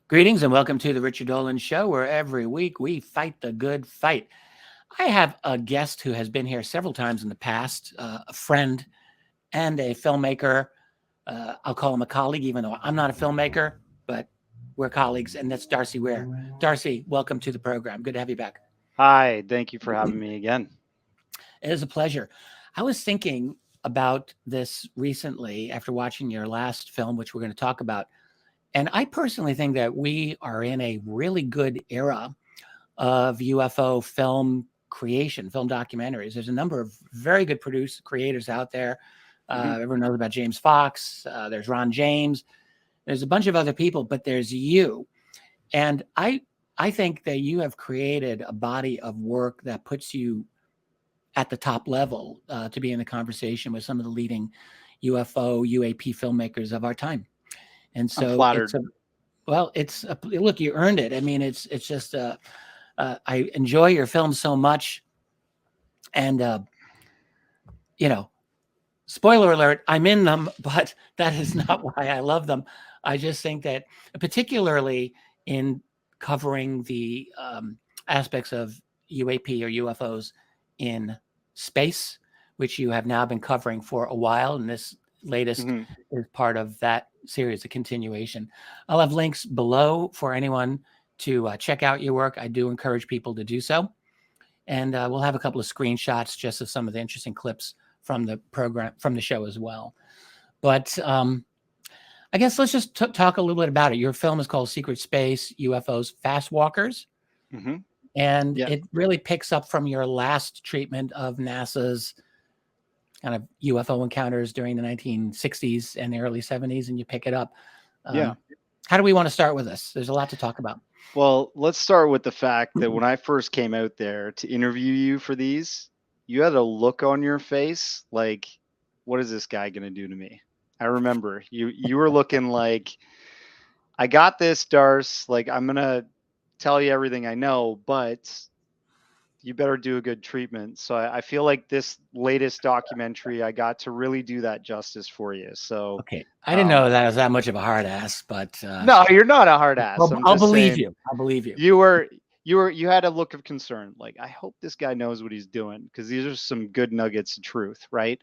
Greetings and welcome to the Richard Dolan Show, where every week we fight the good fight. I have a guest who has been here several times in the past, a friend and a filmmaker. I'll call him a colleague, even though I'm not a filmmaker, but we're colleagues, and that's Darcy Weir. Darcy, welcome to the program. Good to have you back. Hi, thank you for having me again. It is a pleasure. I was thinking about this recently after watching your last film, which we're going to talk about. And I personally think that we are in a really good era of UFO film creation, film documentaries. There's a number of very good creators out there. Everyone knows about James Fox. There's Ron James. There's a bunch of other people, but there's you. And I think that you have created a body of work that puts you at the top level to be in the conversation with some of the leading UFO, UAP filmmakers of our time. And so I'm flattered. Look, you earned it. I mean, it's just, I enjoy your films so much. And, spoiler alert, I'm in them, but that is not why I love them. I just think that particularly in covering the aspects of UAP or UFOs in space, which you have now been covering for a while, and this latest is part of that series, a continuation. I'll have links below for anyone to check out your work. I do encourage people to do so. And we'll have a couple of screenshots just of some of the interesting clips from the program, from the show as well. But I guess let's just talk a little bit about it. Your film is called Secret Space UFOs Fastwalkers. And it really picks up from your last treatment of NASA's kind of UFO encounters during the 1960s and the early 70s, and you pick it up. How do we want to start with this? There's a lot to talk about. Well, let's start with the fact that when I first came out there to interview you for these, you had a look on your face like, what is this guy going to do to me? I remember you were looking like, I got this, Darce. Like, I'm going to tell you everything I know, but you better do a good treatment. So I feel like this latest documentary, I got to really do that justice for you. So okay, I didn't know that I was that much of a hard ass, but no, you're not a hard ass. I'll believe you. I'll believe you. You had a look of concern. Like, I hope this guy knows what he's doing, because these are some good nuggets of truth, right?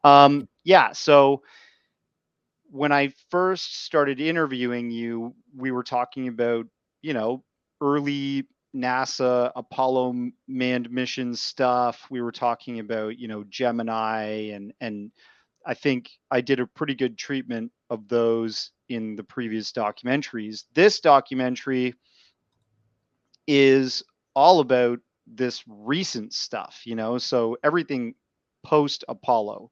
So when I first started interviewing you, we were talking about, early NASA Apollo manned mission stuff. We were talking about, Gemini, and I think I did a pretty good treatment of those in the previous documentaries. This documentary is all about this recent stuff, so everything post Apollo,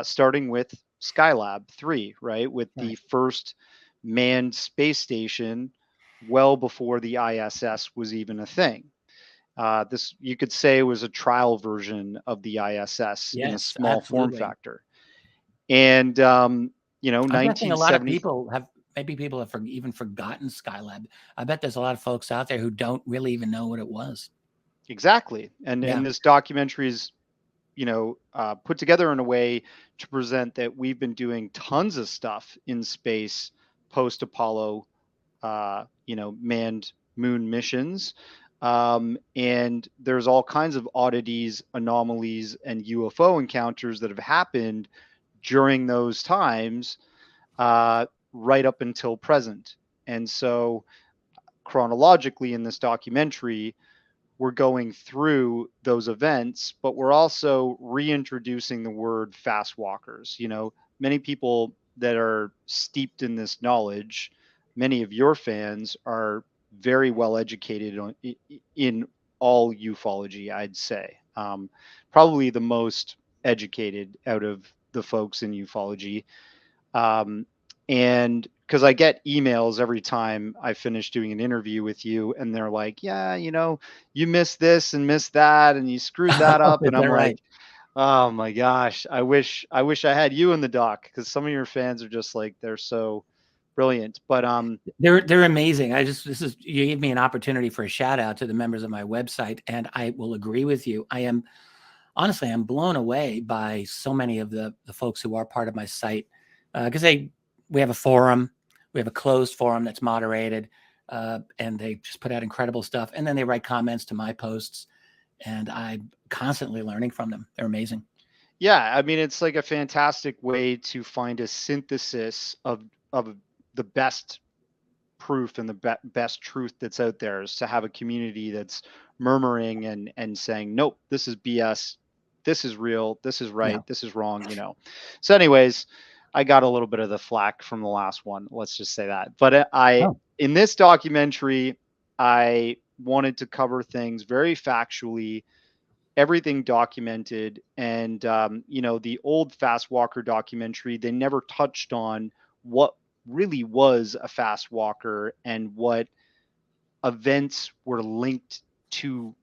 starting with Skylab 3, right? With the first manned space station well before the ISS was even a thing. This, you could say, was a trial version of the ISS in a small form factor. And, I'm guessing a lot of people have, maybe people have even forgotten Skylab. I bet there's a lot of folks out there who don't really even know what it was. Exactly. And this documentary is, put together in a way to present that we've been doing tons of stuff in space post Apollo, manned moon missions. And there's all kinds of oddities, anomalies, and UFO encounters that have happened during those times, right up until present. And so chronologically in this documentary, we're going through those events, but we're also reintroducing the word Fastwalkers. Many people that are steeped in this knowledge, many of your fans are very well educated in all ufology, I'd say. Probably the most educated out of the folks in ufology. And because I get emails every time I finish doing an interview with you, and they're like, yeah, you missed this and missed that, and you screwed that up. And I'm like, oh my gosh, I wish I had you in the doc, because some of your fans are just like, they're so brilliant. But they're amazing. You gave me an opportunity for a shout out to the members of my website, and I will agree with you. I'm blown away by so many of the folks who are part of my site, because we have a forum, we have a closed forum that's moderated. and they just put out incredible stuff. And then they write comments to my posts, and I'm constantly learning from them. They're amazing. Yeah, I mean, it's like a fantastic way to find a synthesis of the best proof and the best truth that's out there, is to have a community that's murmuring and saying, nope, this is BS, this is real, this is right, Yeah. this is wrong, you know. So anyways, I got a little bit of the flack from the last one, let's just say that. But Oh. in this documentary, I wanted to cover things very factually, everything documented. And you know, the old Fast Walker documentary, they never touched on what really was a fast walker and what events were linked to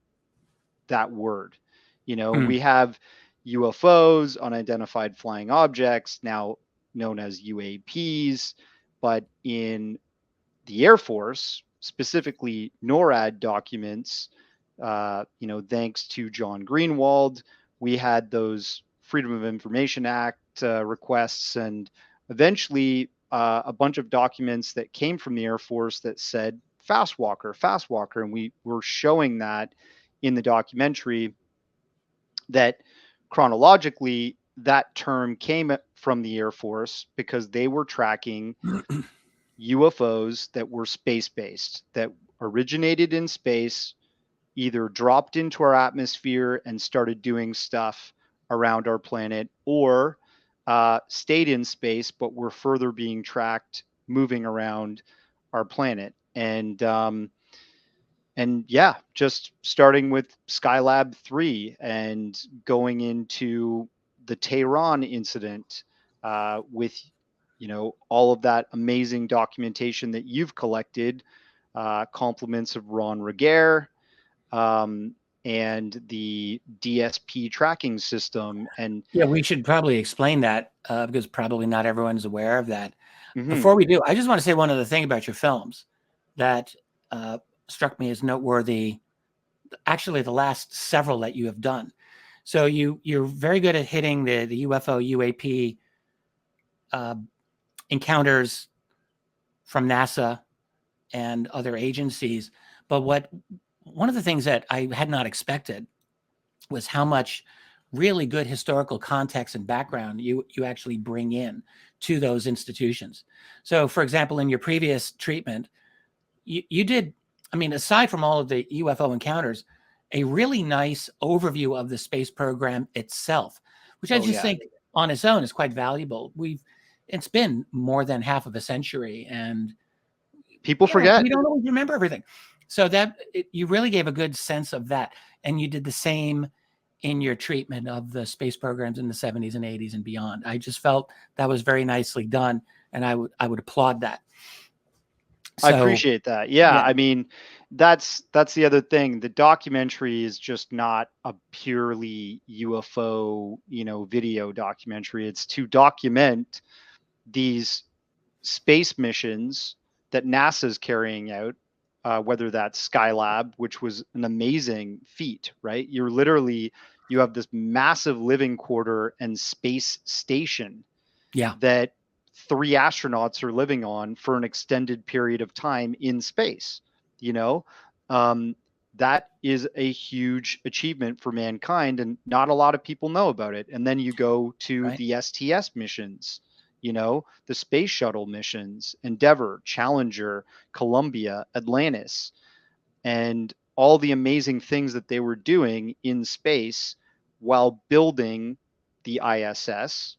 that word. You know, we have UFOs, unidentified flying objects, now known as UAPs, but in the Air Force, specifically NORAD documents, you know, thanks to John Greenwald, we had those Freedom of Information Act requests, and eventually a bunch of documents that came from the Air Force that said fast walker, and we were showing that in the documentary, that chronologically that term came from the Air Force because they were tracking UFOs that were space-based, that originated in space, either dropped into our atmosphere and started doing stuff around our planet, or stayed in space but were further being tracked moving around our planet. And yeah, just starting with Skylab 3 and going into the Tehran incident, with, you know, all of that amazing documentation that you've collected, compliments of Ron Regehr, and the DSP tracking system. And Yeah, we should probably explain that because probably not everyone's aware of that. mhm. Before we do, I just want to say one other thing about your films that struck me as noteworthy. Actually, the last several that you have done. So you're very good at hitting the UFO UAP encounters from NASA and other agencies. But one of the things that I had not expected was how much really good historical context and background you actually bring in to those institutions. So, for example, in your previous treatment, you did, I mean, aside from all of the UFO encounters, a really nice overview of the space program itself, which I Oh just yeah, think on its own is quite valuable. It's been more than half of a century, and people forget. we don't always remember everything. So you really gave a good sense of that, and you did the same in your treatment of the space programs in the 70s and 80s and beyond. I just felt that was very nicely done, and I would applaud that. I So appreciate that. Yeah, yeah, I mean, that's the other thing. The documentary is just not a purely UFO, you know, video documentary. It's to document these space missions that NASA's carrying out, whether that's Skylab, which was an amazing feat, right? You have this massive living quarter and space station yeah, that 3 astronauts are living on for an extended period of time in space. You know, um, that is a huge achievement for mankind, and not a lot of people know about it. And then you go to right. the STS missions, you know, the space shuttle missions, Endeavour, Challenger, Columbia, Atlantis, and all the amazing things that they were doing in space while building the ISS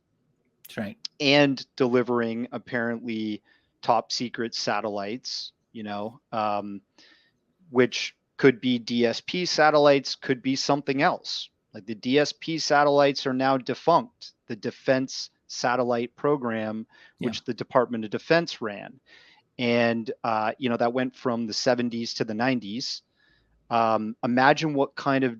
That's right. and delivering apparently top secret satellites, you know, which could be DSP satellites, could be something else. Like the DSP satellites are now defunct. The Defense Satellite Program, Yeah, which the Department of Defense ran, and you know, that went from the 70s to the 90s. Imagine what kind of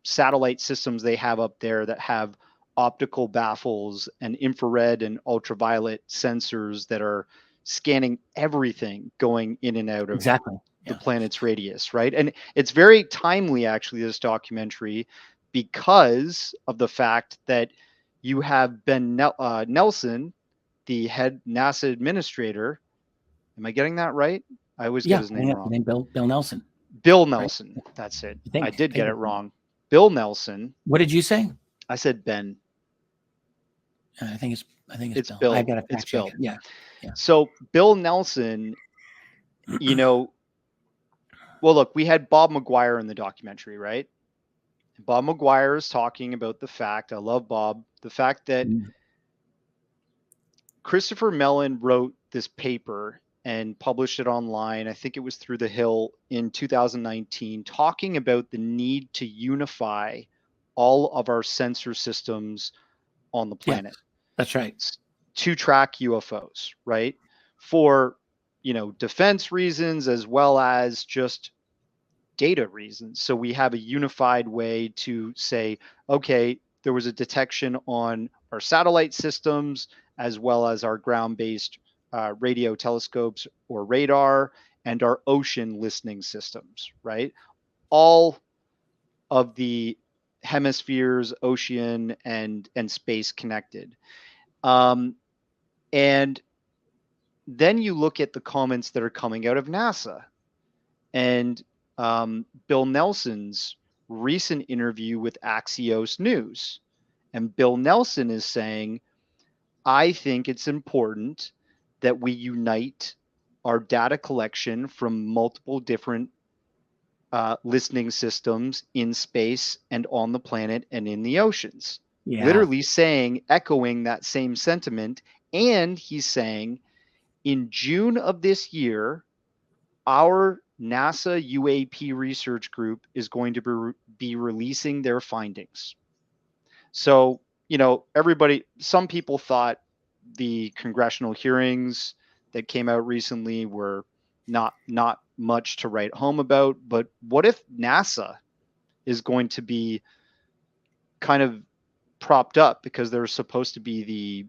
satellite systems they have up there that have optical baffles and infrared and ultraviolet sensors that are scanning everything going in and out of exactly. the Yeah, planet's radius, right? And it's very timely, actually, this documentary, because of the fact that you have Ben Nelson, the head NASA administrator, Am I getting that right? I always get Yeah, his I think name that's the wrong. name, Bill Nelson, Bill right? Nelson. That's it. I I did think get it it's him. wrong. Bill Nelson. What did you say? I said Ben. I think it's It's Bill. I've Bill. got to It's fact check Bill. it. Yeah, yeah, So Bill Nelson, you know, well, look, we had Bob McGuire in the documentary, right? Bob McGuire is talking about the fact, I love Bob, the fact that Christopher Mellon wrote this paper and published it online. I think it was through The Hill in 2019, talking about the need to unify all of our sensor systems on the yeah. planet That's right. to track UFOs, right? For, defense reasons as well as just data reasons. So we have a unified way to say, okay, there was a detection on our satellite systems as well as our ground-based radio telescopes or radar and our ocean listening systems, right? All of the hemispheres, ocean and space connected. And then you look at the comments that are coming out of NASA and Bill Nelson's recent interview with Axios News. And Bill Nelson is saying, I think it's important that we unite our data collection from multiple different listening systems in space and on the planet and in the oceans. Yeah, Literally saying, echoing that same sentiment. And he's saying, in June of this year, our NASA UAP research group is going to be releasing their findings. So, some people thought the congressional hearings that came out recently were not much to write home about, but what if NASA is going to be kind of propped up because they're supposed to be the,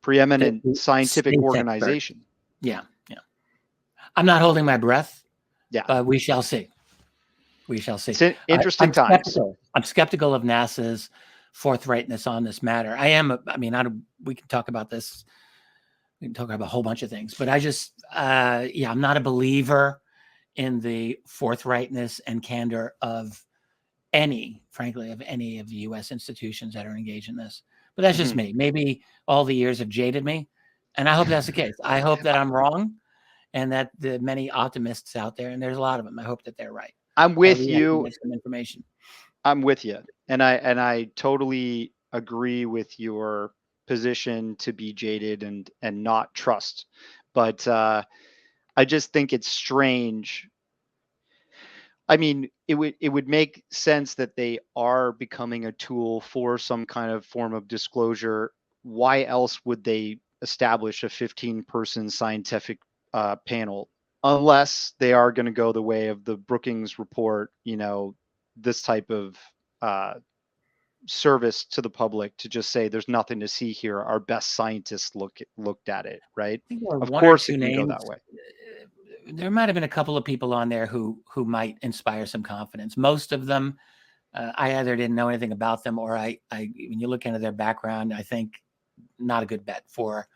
preeminent the scientific space expert. organization? Yeah, yeah. I'm not holding my breath, Yeah. but we shall see. We shall see. It's interesting I'm times. skeptical. I'm skeptical of NASA's forthrightness on this matter. I am. I mean, we can talk about this. We can talk about a whole bunch of things, but I just, I'm not a believer in the forthrightness and candor of frankly, of any of the U.S. institutions that are engaged in this. But that's just me. Maybe all the years have jaded me, and I hope that's the case. I hope that I'm wrong, and that the many optimists out there, and there's a lot of them, I hope that they're right. I'm with you. Some information. I'm with you, and I totally agree with your position to be jaded and not trust. But I just think it's strange. I mean, it would make sense that they are becoming a tool for some kind of form of disclosure. Why else would they establish a 15-person scientific panel unless they are going to go the way of the Brookings report? This type of uh, service to the public to just say there's nothing to see here. Our best scientists looked at it, right? I think there were Of one or course, two it can go names. that way. There might have been a couple of people on there who might inspire some confidence. Most of them, I either didn't know anything about them, or I when you look into their background, I think not a good bet for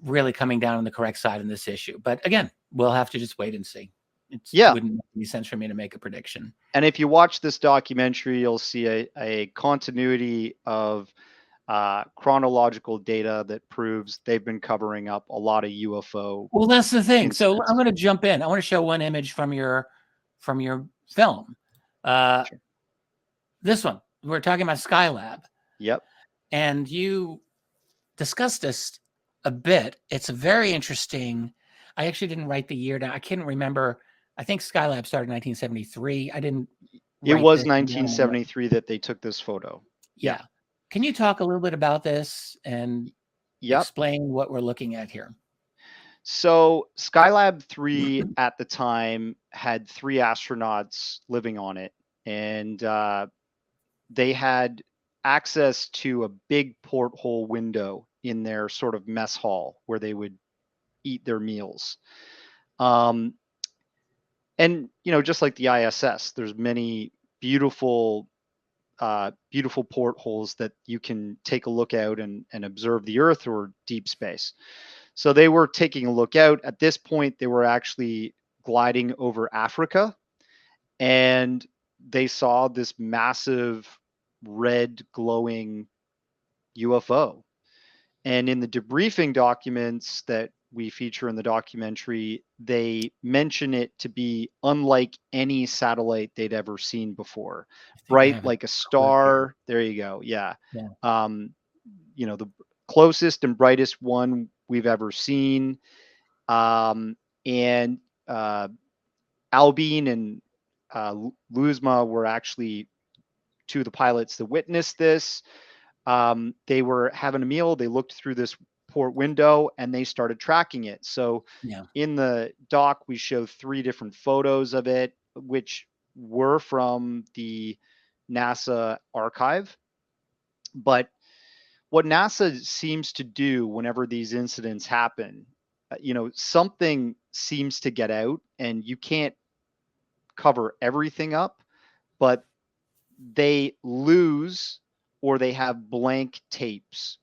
really coming down on the correct side in this issue. But again, we'll have to just wait and see. It wouldn't make any sense for me to make a prediction. And if you watch this documentary, you'll see a continuity of chronological data that proves they've been covering up a lot of UFO. Well, that's the thing. incidents. So I'm going to jump in. I want to show one image from your film. Sure. This one. We're talking about Skylab. Yep. And you discussed this a bit. It's a very interesting. I actually didn't write the year down. I can't remember. I think Skylab started in 1973. I didn't. It was 1973 that they took this photo. Yeah. Can you talk a little bit about this and explain what we're looking at here? So Skylab 3 at the time had 3 astronauts living on it, and they had access to a big porthole window in their sort of mess hall where they would eat their meals. And just like the ISS, there's many beautiful beautiful portholes that you can take a look out and observe the Earth or deep space. So they were taking a look out. At this point, they were actually gliding over Africa, and they saw this massive red glowing UFO. And in the debriefing documents that we feature in the documentary, they mention it to be unlike any satellite they'd ever seen before. I think I Bright have a like a clip here. star. There you go. Yeah. Yeah. The closest and brightest one we've ever seen. And Albine and Luzma were actually two of the pilots that witnessed this. They were having a meal. They looked through this port window and they started tracking it. So Yeah. in the doc, we show 3 different photos of it, which were from the NASA archive. But what NASA seems to do whenever these incidents happen, something seems to get out, and you can't cover everything up, but they lose or they have blank tapes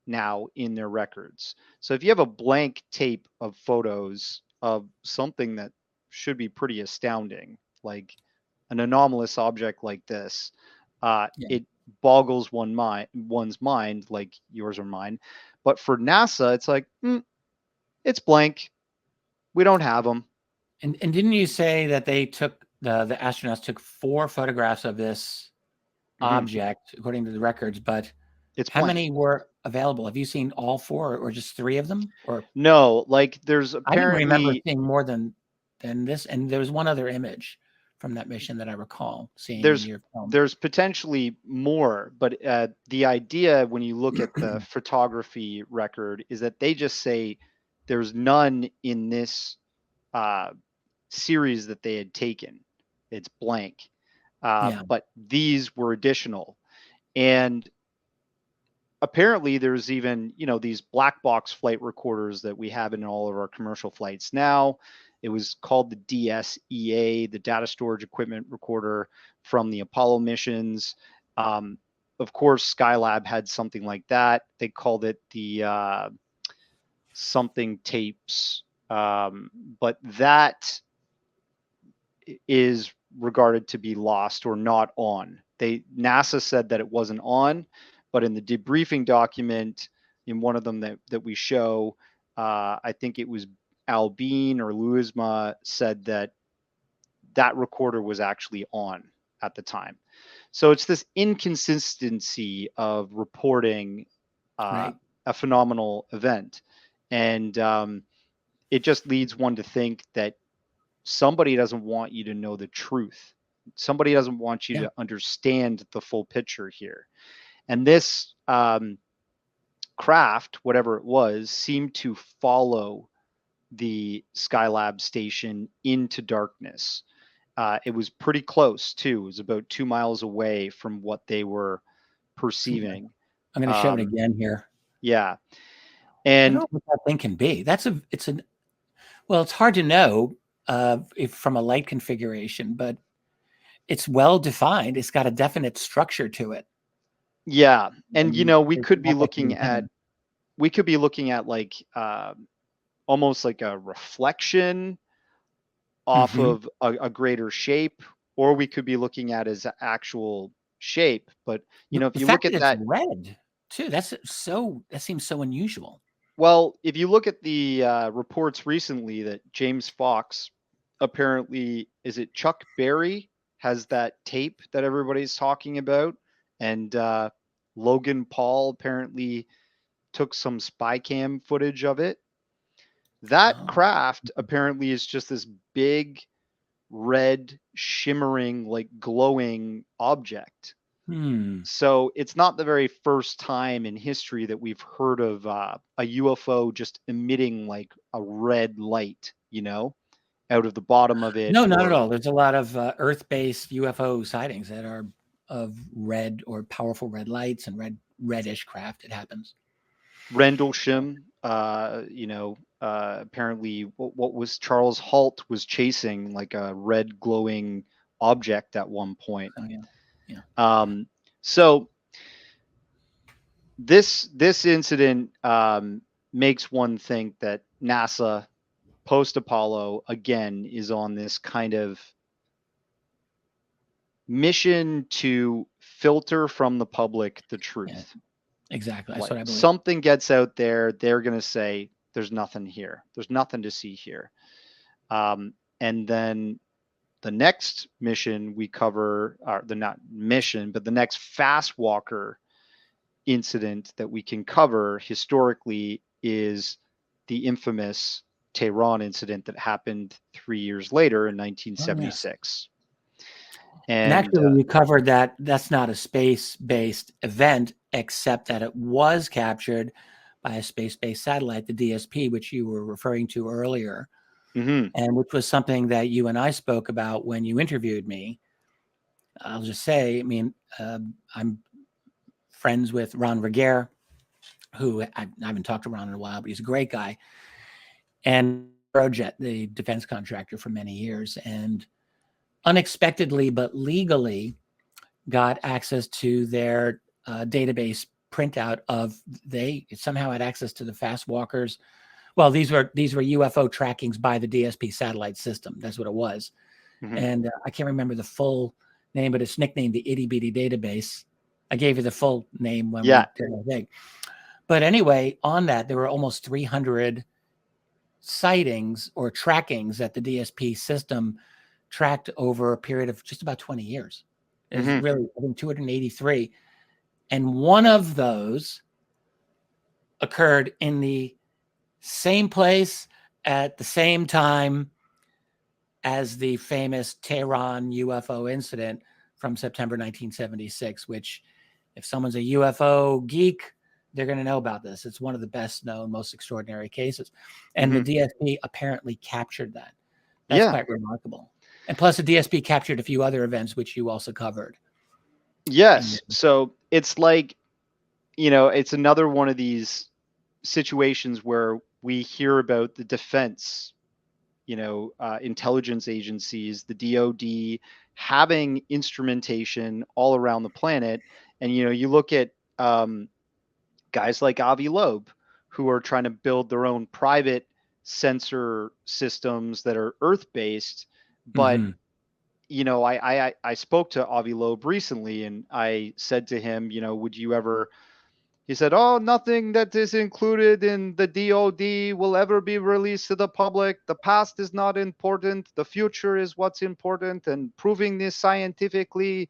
now in their records. So if you have a blank tape of photos of something that should be pretty astounding, like an anomalous object like this, Yeah. it boggles one's mind, like yours or mine. But for NASA, it's like, it's blank. We don't have them. And didn't you say that they took the astronauts took 4 photographs of this object according to the records, but It's how blank. many were available? Have you seen all 4 or just 3 of them? Or No, like there's I didn't remember apparently seeing more than this, and there was one other image from that mission that I recall seeing in your film. there's potentially more, but the idea when you look at the photography record is that they just say there's none in this series that they had taken. It's blank. Yeah. But these were additional. And apparently there's even, these black box flight recorders that we have in all of our commercial flights now. It was called the DSEA, the Data Storage Equipment Recorder from the Apollo missions. Of course, Skylab had something like that. They called it the something tapes. But that is regarded to be lost or not on. NASA said that it wasn't on, but in the debriefing document, in one of them that we show, I think it was Albine or Luisma said that recorder was actually on at the time. So it's this inconsistency of reporting Right. a phenomenal event. And it just leads one to think that somebody doesn't want you to know the truth. Somebody doesn't want you to understand the full picture here. And this craft, whatever it was, seemed to follow the Skylab station into darkness. It was pretty close, too. It was about 2 miles away from what they were perceiving. I'm going to show it again here. Yeah. I And don't know what that thing can be. Well, it's hard to know if from a light configuration, but it's well defined. It's got a definite structure to it. yeah. And, we It's could be not like looking at like almost like a reflection off of a greater shape, or we could be looking at his actual shape. But if the you fact look at that that, it's red too, that seems so unusual. well, if you look at the reports recently that James Fox, apparently, is it Chuck Berry, has that tape that everybody's talking about, and Logan Paul apparently took some spy cam footage of it. That craft apparently is just this big red shimmering, like glowing object. So it's not the very first time in history that we've heard of a UFO just emitting like a red light, out of the bottom of it. No, not at all. There's a lot of Earth-based UFO sightings that are of red or powerful red lights and reddish craft. It happens. Rendlesham, apparently what was Charles Halt was chasing like a red glowing object at one point. Oh, yeah. So this incident makes one think that NASA post Apollo again is on this kind of mission to filter from the public the truth. Yeah, exactly. That's Like what I believe. something gets out there, they're going to say, there's nothing here. There's nothing to see here. And then the next mission we cover, or the not mission, but the next Fastwalker incident that we can cover historically is the infamous Tehran incident that happened 3 years later in 1976. And actually, you covered that. That's not a space-based event, except that it was captured by a space-based satellite, the DSP, which you were referring to earlier, and which was something that you and I spoke about when you interviewed me. I'll just say, I mean, I'm friends with Ron Regehr, who I haven't talked to Ron in a while, but he's a great guy, and Aerojet, the defense contractor for many years, and unexpectedly but legally got access to their database printout of, they somehow had access to the Fastwalkers. Well, these were UFO trackings by the DSP satellite system. That's what it was. And I can't remember the full name, but it's nicknamed the Itty Bitty Database. I gave you the full name when we did the thing. But anyway, on that, there were almost 300 sightings or trackings that the DSP system tracked over a period of just about 20 years. It was really, I think, 283. And one of those occurred in the same place at the same time as the famous Tehran UFO incident from September 1976, which, if someone's a UFO geek, they're going to know about this. It's one of the best known, most extraordinary cases. And the DSP apparently captured that. That's quite remarkable. And plus, the DSP captured a few other events, which you also covered. Yes. So it's like, you know, it's another one of these situations where we hear about the defense, you know, intelligence agencies, the DoD, having instrumentation all around the planet. And, you know, you look at guys like Avi Loeb, who are trying to build their own private sensor systems that are Earth-based. But, you know, I spoke to Avi Loeb recently, and I said to him, you know, would you ever... He said, oh, nothing that is included in the DoD will ever be released to the public. The past is not important. The future is what's important, and proving this scientifically,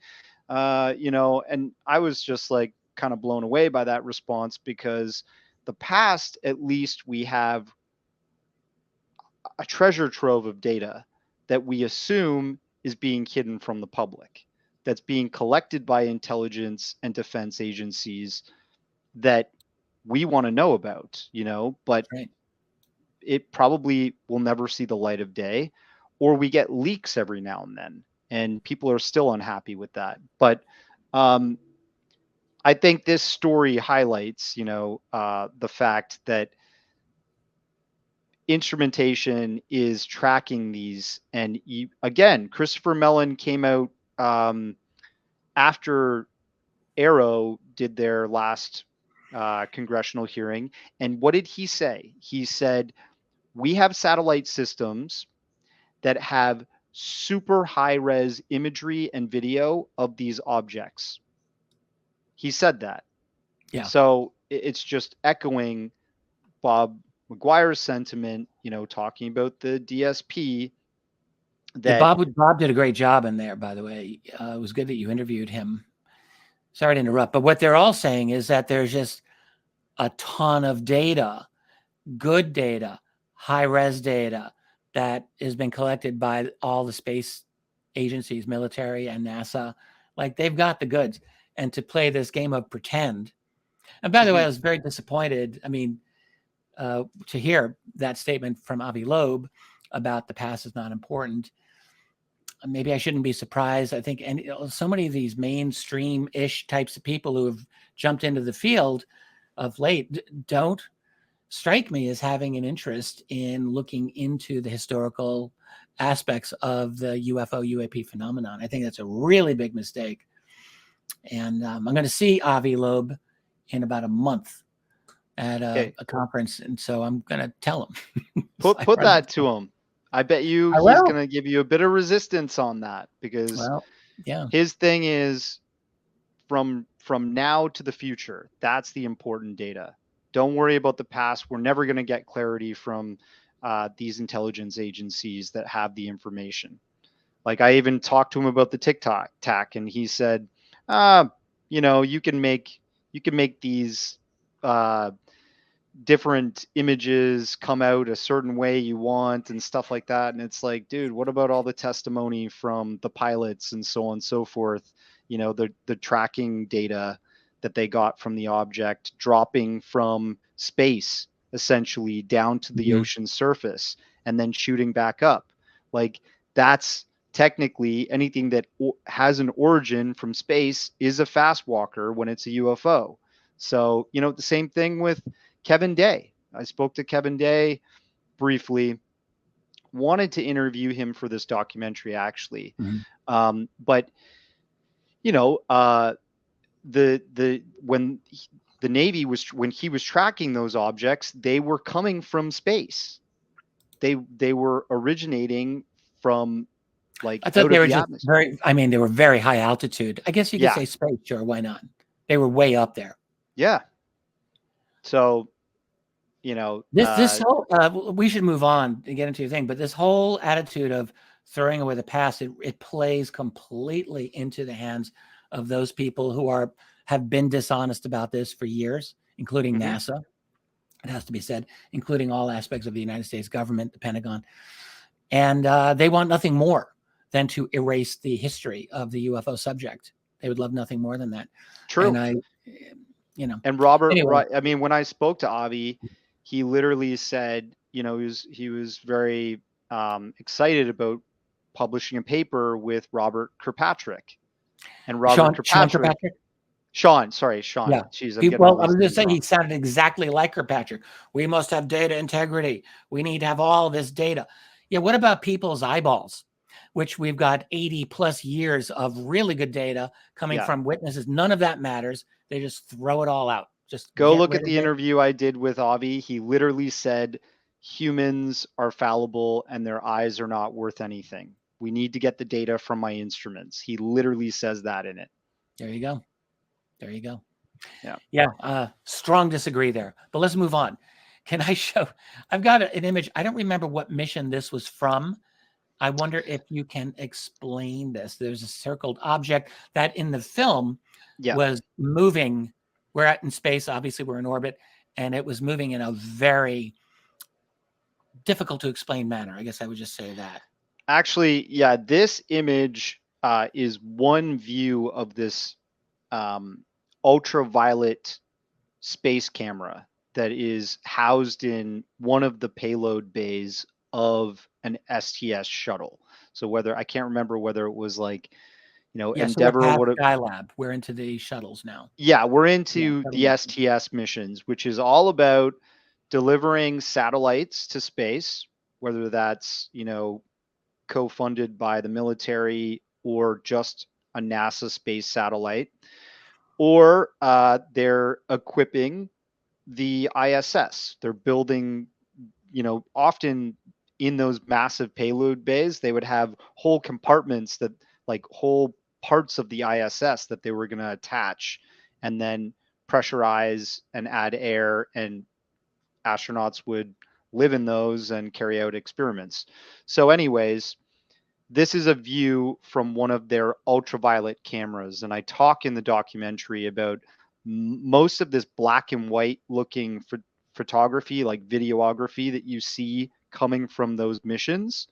you know, and I was just like kind of blown away by that response, because the past, at least we have a treasure trove of data that we assume is being hidden from the public, that's being collected by intelligence and defense agencies, that we want to know about, you know, but it probably will never see the light of day, or we get leaks every now and then, and people are still unhappy with that. But I think this story highlights, you know, the fact that instrumentation is tracking these. And again, Christopher Mellon came out after Arrow did their last congressional hearing. And what did he say? He said, we have satellite systems that have super high res imagery and video of these objects. He said that. Yeah. So it's just echoing Bob McGuire's sentiment, you know, talking about the DSP. That Bob did a great job in there, by the way. It was good that you interviewed him. Sorry to interrupt, but what they're all saying is that there's just a ton of data, good data, high-res data that has been collected by all the space agencies, military and NASA. Like, they've got the goods. And to play this game of pretend. And by the way, I was very disappointed, I mean, to hear that statement from Avi Loeb about the past is not important. Maybe I shouldn't be surprised. I think, and so many of these mainstream-ish types of people who have jumped into the field of late don't strike me as having an interest in looking into the historical aspects of the UFO UAP phenomenon. I think that's a really big mistake. And I'm going to see Avi Loeb in about a month at a conference, and so I'm going to tell him. Put that to him. I bet you he's going to give you a bit of resistance on that, because his thing is from now to the future. That's the important data. Don't worry about the past. We're never going to get clarity from these intelligence agencies that have the information. Like, I even talked to him about the TikTok tack, and he said, you can make these different images come out a certain way you want and stuff like that. And it's like, dude, what about all the testimony from the pilots and so on and so forth? The tracking data that they got from the object dropping from space, essentially down to the ocean surface and then shooting back up. Like, that's technically anything that has an origin from space is a Fastwalker when it's a UFO. So, the same thing with Kevin Day. I spoke to Kevin Day briefly, wanted to interview him for this documentary, actually. But, when the Navy when he was tracking those objects, they were coming from space. They were originating from, like, I thought they were just they were very high altitude. I guess you could say space, sure, why not? They were way up there. Yeah. So, this whole we should move on and get into your thing, but this whole attitude of throwing away the past, it plays completely into the hands of those people who have been dishonest about this for years, including NASA. It has to be said, including all aspects of the United States government, the Pentagon, and they want nothing more than to erase the history of the UFO subject. They would love nothing more than that. True. And and Robert, anyway. I mean, when I spoke to Avi, he literally said, he was very excited about publishing a paper with Robert Kirkpatrick. And Robert Sean. Yeah. Jeez, I was just saying, he sounded exactly like Kirkpatrick. We must have data integrity. We need to have all this data. Yeah. What about people's eyeballs, which we've got 80 plus years of really good data coming from witnesses? None of that matters. They just throw it all out. Just go look at the interview I did with Avi. He literally said humans are fallible and their eyes are not worth anything. We need to get the data from my instruments. He literally says that in it. There you go. Yeah. Strong disagree there, but let's move on. Can I show? I've got an image. I don't remember what mission this was from. I wonder if you can explain this. There's a circled object that in the film was moving. We're in space. Obviously, we're in orbit, and it was moving in a very difficult to explain manner. I guess I would just say that. Actually, this image is one view of this ultraviolet space camera that is housed in one of the payload bays of an STS shuttle. So I can't remember whether it was like, Endeavor or what Skylab. We're into the shuttles now. Yeah, we're into the STS missions, which is all about delivering satellites to space, whether that's, co-funded by the military or just a NASA space satellite, or they're equipping the ISS. They're building, often in those massive payload bays, they would have whole compartments that, like, whole parts of the ISS that they were going to attach and then pressurize and add air, and astronauts would live in those and carry out experiments. So anyways, this is a view from one of their ultraviolet cameras. And I talk in the documentary about most of this black and white looking photography, like videography that you see coming from those missions,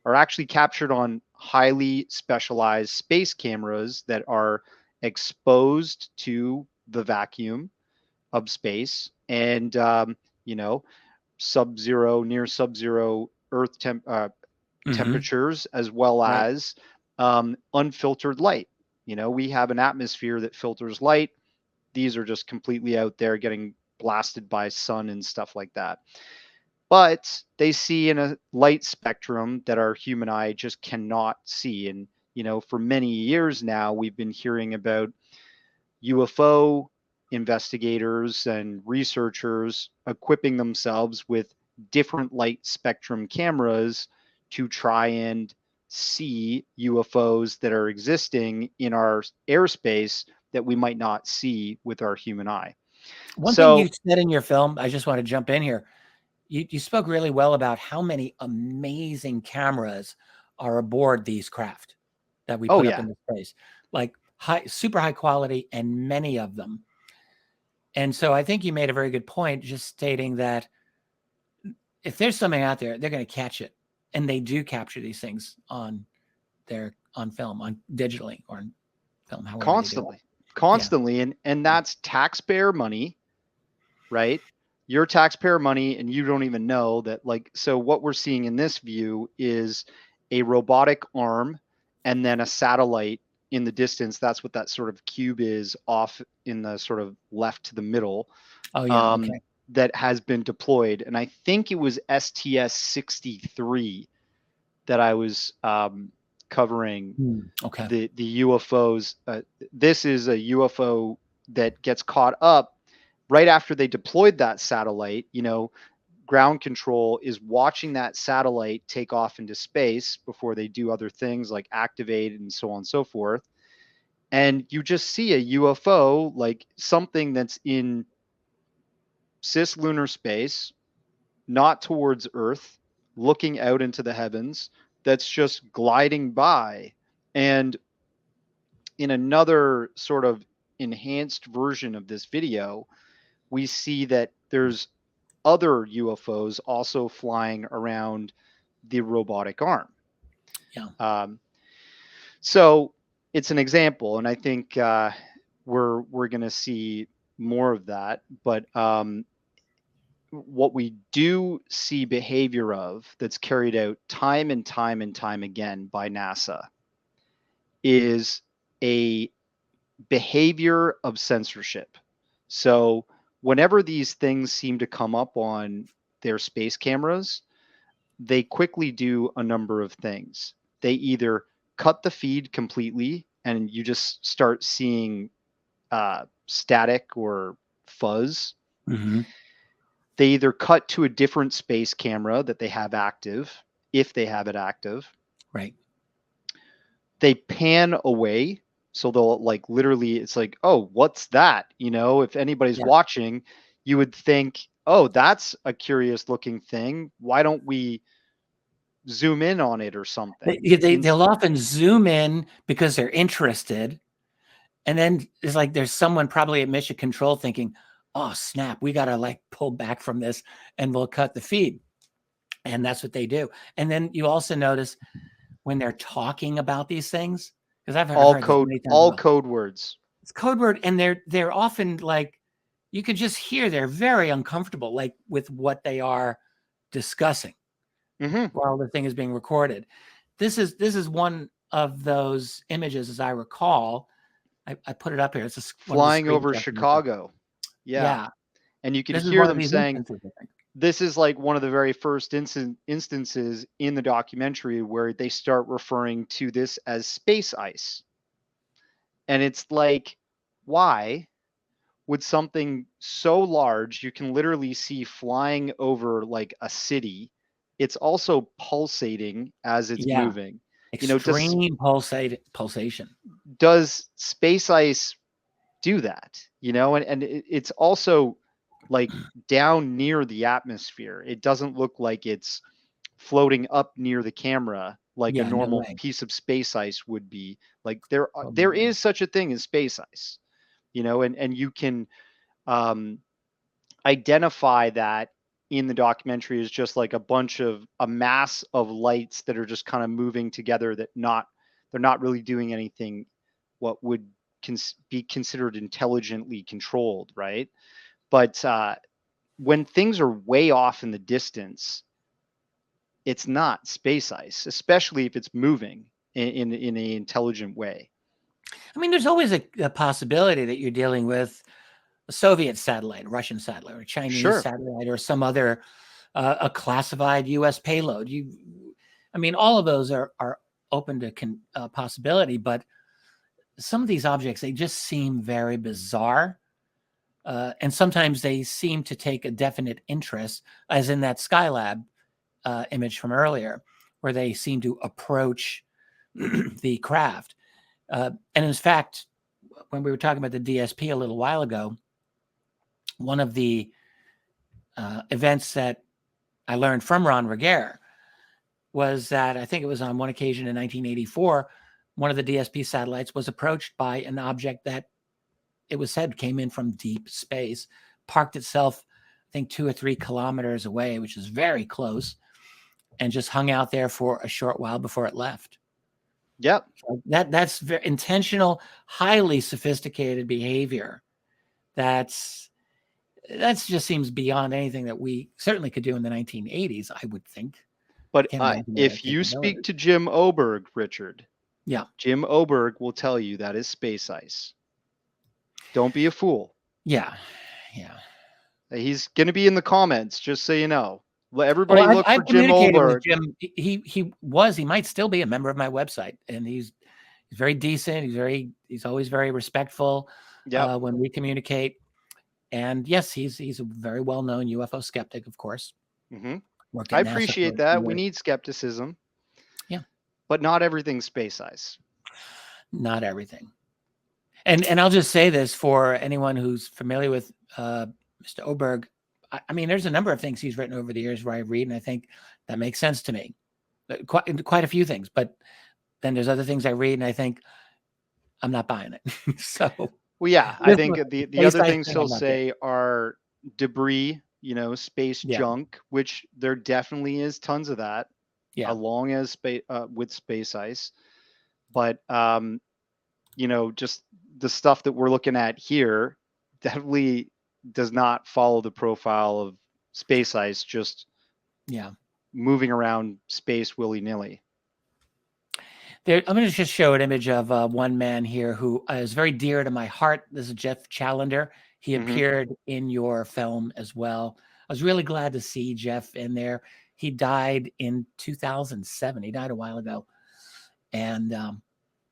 are actually captured on highly specialized space cameras that are exposed to the vacuum of space and, sub-zero, near sub-zero Earth temperatures, as well as unfiltered light. We have an atmosphere that filters light. These are just completely out there getting blasted by sun and stuff like that. But they see in a light spectrum that our human eye just cannot see. And, for many years now, we've been hearing about UFO investigators and researchers equipping themselves with different light spectrum cameras to try and see UFOs that are existing in our airspace that we might not see with our human eye. One thing you So, said in your film, I just want to jump in here. You spoke really well about how many amazing cameras are aboard these craft that we oh put up yeah, into space, like super high quality, and many of them. And so I think you made a very good point, just stating that if there's something out there, they're going to catch it, and they do capture these things on film, on digitally, or on film, however they do it. constantly, and that's taxpayer money, right? Your taxpayer money, and you don't even know that. Like, so what we're seeing in this view is a robotic arm and then a satellite in the distance. That's what that sort of cube is off in the sort of left to the middle. Oh yeah, okay. That has been deployed, and I think it was STS-63 that I was covering. Okay. The UFOs. This is a UFO that gets caught up right after they deployed that satellite. Ground control is watching that satellite take off into space before they do other things like activate and so on and so forth. And you just see a UFO, like something that's in cislunar space, not towards Earth, looking out into the heavens, that's just gliding by. And in another sort of enhanced version of this video, we see that there's other UFOs also flying around the robotic arm. Yeah. So it's an example, and I think we're going to see more of that. But what we do see behavior of that's carried out time and time and time again by NASA is a behavior of censorship. So whenever these things seem to come up on their space cameras, they quickly do a number of things. They either cut the feed completely and you just start seeing static or fuzz. Mm-hmm. They either cut to a different space camera that they have active, if they have it active. Right. They pan away. So they'll like literally, it's like, oh, what's that? If anybody's watching, you would think, oh, that's a curious looking thing. Why don't we zoom in on it or something? They'll often zoom in because they're interested. And then it's like there's someone probably at mission control thinking, oh, snap, we got to like pull back from this and we'll cut the feed. And that's what they do. And then you also notice when they're talking about these things, because I've heard all code words. It's code word, and they're often like, you could just hear they're very uncomfortable, like with what they are discussing while the thing is being recorded. This is one of those images, as I recall. I put it up here. It's flying over Chicago. Yeah. And you can hear them saying, this is like one of the very first instances in the documentary where they start referring to this as space ice. And it's like, why would something so large you can literally see flying over like a city? It's also pulsating as it's moving. Extreme pulsation. Does space ice do that? And it's also like down near the atmosphere. It doesn't look like it's floating up near the camera like a normal piece of space ice would be. Like there is such a thing as space ice, and you can identify that in the documentary as just like a mass of lights that are just kind of moving together they're not really doing anything what would be considered intelligently controlled, right? But when things are way off in the distance, it's not space ice, especially if it's moving in an intelligent way. I mean, there's always a possibility that you're dealing with a Soviet satellite, a Russian satellite, or a Chinese satellite, or some other a classified U.S. payload. I mean, all of those are open to possibility, but some of these objects, they just seem very bizarre. And sometimes they seem to take a definite interest, as in that Skylab image from earlier, where they seem to approach the craft. And in fact, when we were talking about the DSP a little while ago, one of the events that I learned from Ron Regehr was that, I think it was on one occasion in 1984, one of the DSP satellites was approached by an object that it was said came in from deep space, parked itself, I think 2 or 3 kilometers away, which is very close, and just hung out there for a short while before it left. Yep. So that's very intentional, highly sophisticated behavior. That just seems beyond anything that we certainly could do in the 1980s, I would think. But if you speak to Jim Oberg, Richard, yeah, Jim Oberg will tell you that is space ice. Don't be a fool. Yeah. He's going to be in the comments, just so you know. Everybody look for Jim Oberg. Jim. He might still be a member of my website, and he's very decent. He's always very respectful when we communicate. And yes, he's a very well-known UFO skeptic, of course. Mm-hmm. I appreciate that. We need skepticism. Yeah. But not everything's space ice. Not everything. And I'll just say this for anyone who's familiar with Mr. Oberg. I mean, there's a number of things he's written over the years where I read, and I think that makes sense to me. Quite a few things. But then there's other things I read, and I think I'm not buying it. So. Well, yeah, I think the other things he'll say are debris, space junk, which there definitely is tons of that, along as space with space ice. But just the stuff that we're looking at here definitely does not follow the profile of space ice, just moving around space willy-nilly. I'm going to just show an image of one man here who is very dear to my heart. This is Jeff Challender. He appeared in your film as well. I was really glad to see Jeff in there. He died in 2007. He died a while ago. And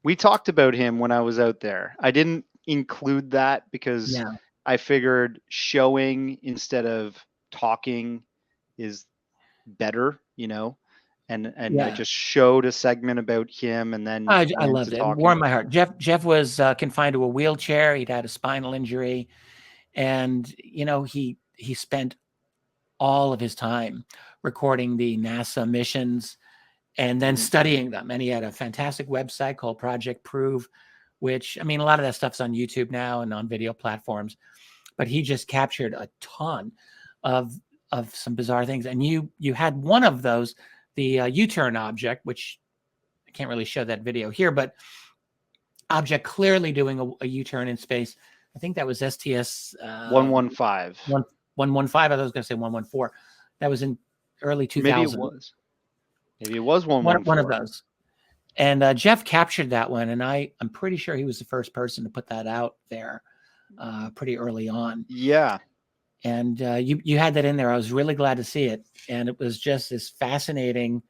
we talked about him when I was out there. I didn't include that because I figured showing instead of talking is better, and I just showed a segment about him, and then I loved it. It warmed my heart. Jeff was confined to a wheelchair. He'd had a spinal injury, and he spent all of his time recording the NASA missions and then studying them. And he had a fantastic website called Project Prove, which, I mean, a lot of that stuff's on YouTube now and on video platforms, but he just captured a ton of some bizarre things. And you had one of those, the U-turn object, which I can't really show that video here, but object clearly doing a U-turn in space. I think that was STS 115. 115. I was going to say 114. That was in early 2000. Maybe it was 114. One of those. And Jeff captured that one, and I'm pretty sure he was the first person to put that out there pretty early on. Yeah. And you had that in there. I was really glad to see it. And it was just this fascinating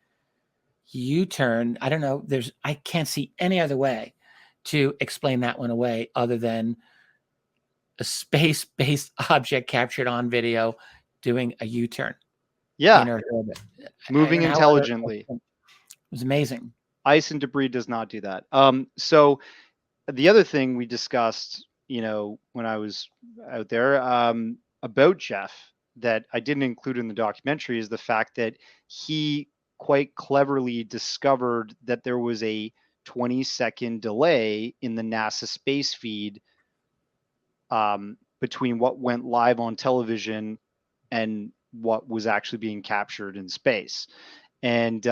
U-turn. I don't know. I can't see any other way to explain that one away other than a space-based object captured on video doing a U-turn. Yeah. In Earth orbit. Moving intelligently. It was amazing. Ice and debris does not do that. So the other thing we discussed, when I was out there, about Jeff that I didn't include in the documentary is the fact that he quite cleverly discovered that there was a 20-second delay in the NASA space feed between what went live on television and what was actually being captured in space. And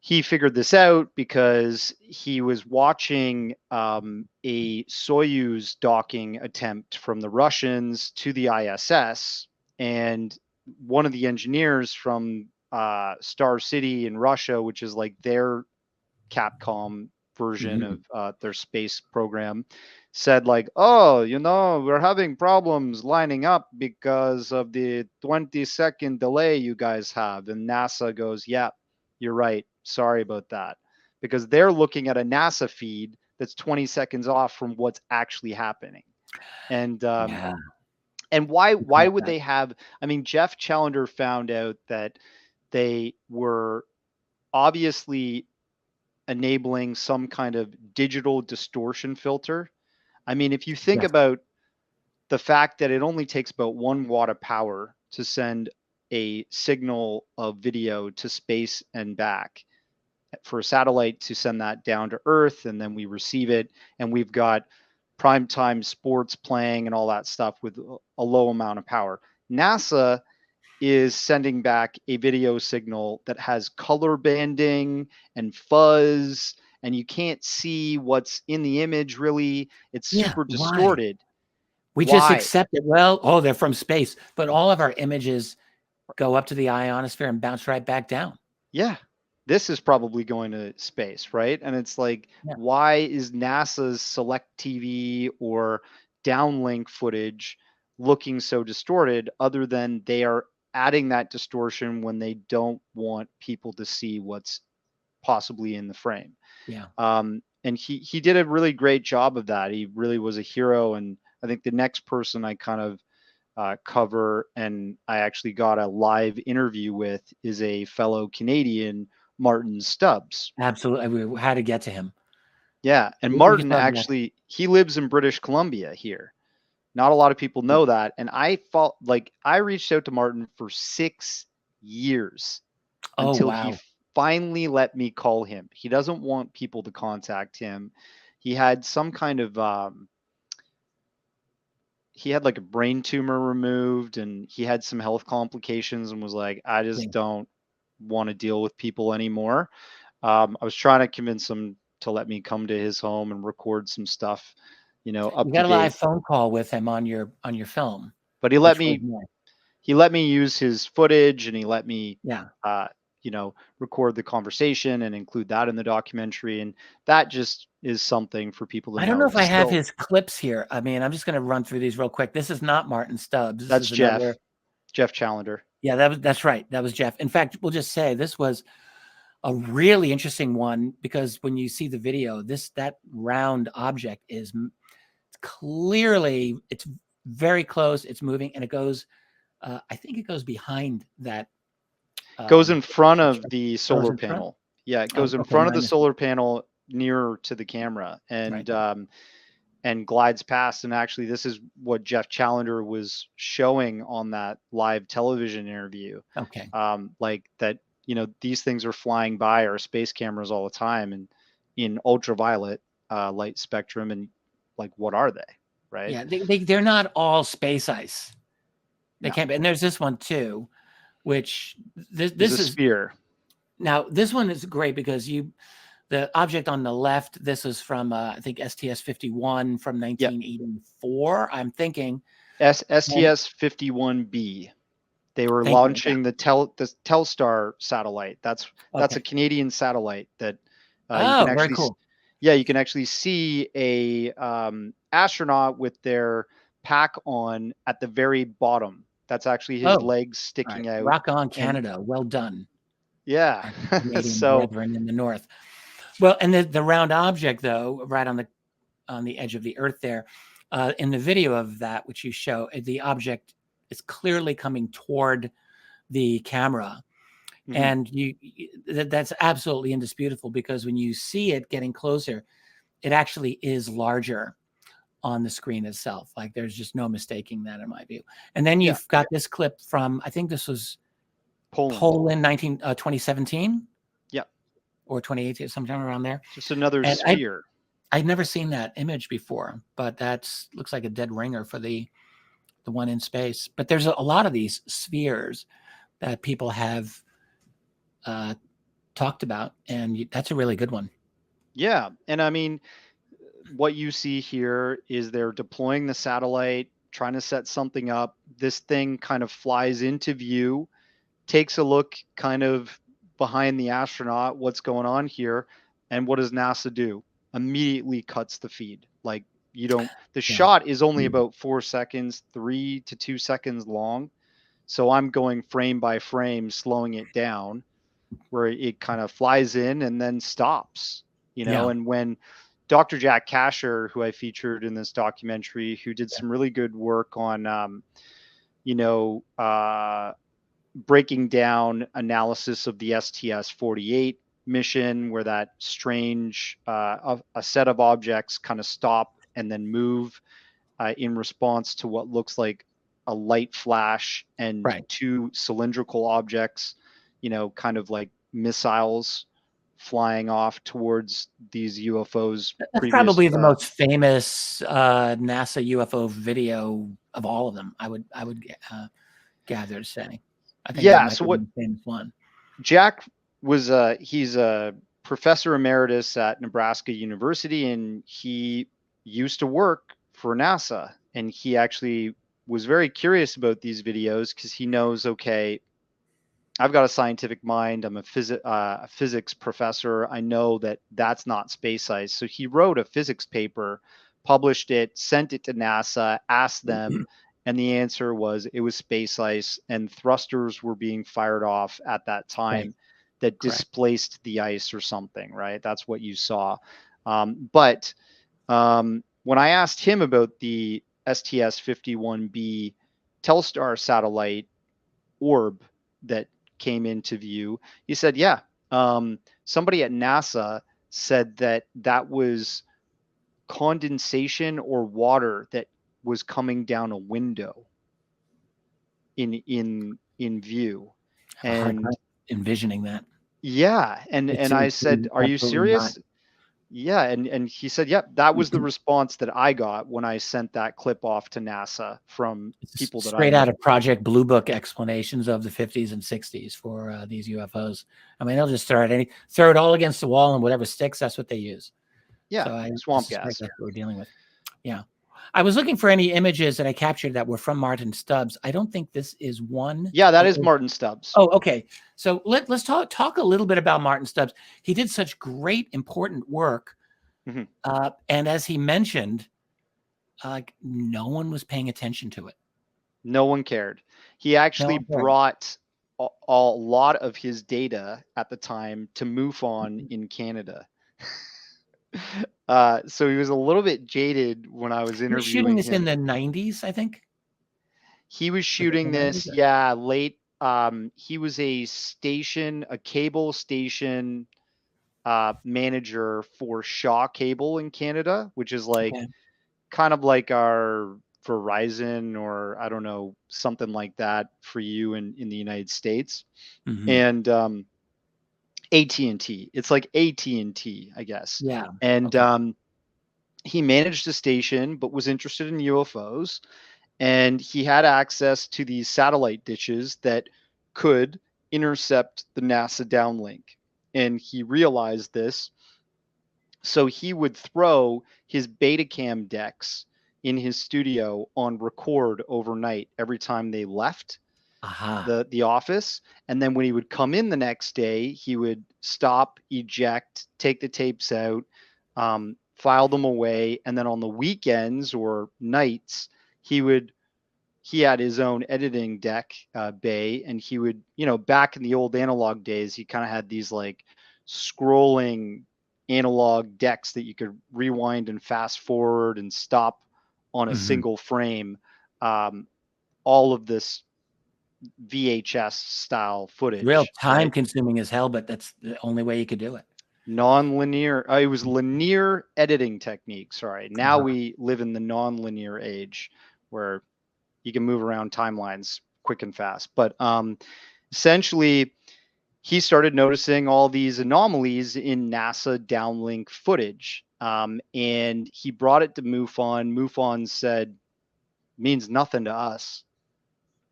he figured this out because he was watching a Soyuz docking attempt from the Russians to the ISS. And one of the engineers from Star City in Russia, which is like their Capcom version of their space program, said like, oh, we're having problems lining up because of the 20-second delay you guys have. And NASA goes, yeah, you're right. Sorry about that. Because they're looking at a NASA feed that's 20 seconds off from what's actually happening. And Yeah. and why Caught would that. they have, I mean, Jeff Challenger found out that they were obviously enabling some kind of digital distortion filter. I mean, if you think Yes. about the fact that it only takes about 1 watt of power to send a signal of video to space and back, for a satellite to send that down to Earth, and then we receive it, and we've got primetime sports playing and all that stuff with a low amount of power. NASA is sending back a video signal that has color banding and fuzz, and you can't see what's in the image really. It's Yeah. super Why? distorted. We just Why? accept it. Well, oh, they're from space, but all of our images go up to the ionosphere and bounce right back down. Yeah, this is probably going to space, right? And it's like, Yeah. why is NASA's select TV or downlink footage looking so distorted, other than they are adding that distortion when they don't want people to see what's possibly in the frame? Yeah. And he did a really great job of that. He really was a hero. And I think the next person I kind of cover, and I actually got a live interview with, is a fellow Canadian, Martin Stubbs. Absolutely. We had to get to him. Yeah, and We just Martin love that. actually, he lives in British Columbia here. Not a lot of people know that, and I reached out to Martin for 6 years Oh, until he wow. finally let me call him. He doesn't want people to contact him. He had some kind of he had like a brain tumor removed, and he had some health complications, and was like, I just don't want to deal with people anymore. I was trying to convince him to let me come to his home and record some stuff, up You to got a live date. phone call with him on your film, But which was nice. he let me use his footage, and he let me Yeah. uh, record the conversation and include that in the documentary. And that just is something for people to I don't know know. if I have his clips here. I mean, I'm just going to run through these real quick. This is not Martin Stubbs. This That's is another. Jeff Challenger. Yeah, that's right. That was Jeff. In fact, we'll just say this was a really interesting one, because when you see the video, that round object is clearly, it's very close. It's moving, and it goes. I think it goes behind that. Goes in front of the Goes solar in front. panel. Yeah, it Oh, goes in okay. front of the solar panel, nearer to the camera, Right. and glides past. And actually, this is what Jeff Challenger was showing on that live television interview. Okay. Like that, these things are flying by our space cameras all the time, and in ultraviolet light spectrum. And like, what are they? Right? Yeah, they're not all space ice. They No. can't be. And there's this one too, which this There's a is sphere. now. This one is great because the object on the left. This is from I think STS-51 from 1984. I'm thinking STS-51B. They were thank you. launching the Telstar satellite. That's Okay. a Canadian satellite that you Oh, can very actually cool. you can actually see a astronaut with their pack on at the very bottom. That's actually his Oh, legs all sticking right. out. Rock on, And Canada. Well done, yeah, our Canadian so brethren in the north. Well, and the round object, though, right on the edge of the Earth there, in the video of that, which you show, the object is clearly coming toward the camera. And that's absolutely indisputable, because when you see it getting closer, it actually is larger on the screen itself. Like, there's just no mistaking that, in my view. And then you've got this clip from, I think this was Poland 2017. Yeah. Or 2018, sometime around there. Just another And sphere. I'd never seen that image before, but looks like a dead ringer for the one in space. But there's a lot of these spheres that people have talked about, and that's a really good one. Yeah, and I mean, what you see here is they're deploying the satellite, trying to set something up. This thing kind of flies into view, takes a look kind of behind the astronaut, what's going on here, and what does NASA do? Immediately cuts the feed. Like, the shot is only about 4 seconds, 3 to 2 seconds long. So I'm going frame by frame, slowing it down, where it kind of flies in and then stops, and when Dr. Jack Kasher, who I featured in this documentary, who did some really good work on, breaking down analysis of the STS-48 mission, where that strange a set of objects kind of stop and then move in response to what looks like a light flash and two cylindrical objects, kind of like missiles flying off towards these UFOs. That's probably the most famous NASA UFO video of all of them. I would gather to say. I think that might be the famous one. Jack was he's a professor emeritus at Nebraska University, and he used to work for NASA. And he actually was very curious about these videos because he knows, okay, I've got a scientific mind. I'm a physics professor. I know that that's not space ice. So he wrote a physics paper, published it, sent it to NASA, asked them, and the answer was it was space ice, and thrusters were being fired off at that time that displaced the ice or something, right? That's what you saw. But when I asked him about the STS-51B Telstar satellite orb that came into view, he said, yeah, somebody at NASA said that that was condensation or water that was coming down a window in view. And envisioning that. Yeah. And I said, are you serious? Not. Yeah. And he said, yep, that was the response that I got when I sent that clip off to NASA from people that straight out of Project Blue Book explanations of the 50s and 60s for these UFOs. I mean, they'll just throw it all against the wall, and whatever sticks, that's what they use. Yeah. So swamp gas. That's what we're dealing with. Yeah. I was looking for any images that I captured that were from Martin Stubbs. I don't think this is one. Yeah, that is Martin Stubbs. Oh, okay. So let's talk a little bit about Martin Stubbs. He did such great, important work. And as he mentioned, no one was paying attention to it. No one cared. He actually brought a lot of his data at the time to MUFON in Canada. So he was a little bit jaded when I was interviewing him. He was shooting this in the 90s, I think. He was shooting this, late. He was a cable station manager for Shaw Cable in Canada, which is like kind of like our Verizon, or I don't know, something like that for you in the United States. And AT&T. It's like AT&T, I guess. Yeah. And he managed a station, but was interested in UFOs. And he had access to these satellite dishes that could intercept the NASA downlink. And he realized this. So he would throw his Betacam decks in his studio on record overnight every time they left the office. And then when he would come in the next day, he would stop, eject, take the tapes out, file them away. And then on the weekends or nights, he had his own editing deck bay, and he would, back in the old analog days, he kind of had these like scrolling analog decks that you could rewind and fast forward and stop on a single frame. All of this VHS style footage. Real time consuming as hell, but that's the only way you could do it. Non-linear. It was linear editing technique. Sorry. Now we live in the non-linear age where you can move around timelines quick and fast. But essentially, he started noticing all these anomalies in NASA downlink footage. And he brought it to MUFON. MUFON said, means nothing to us.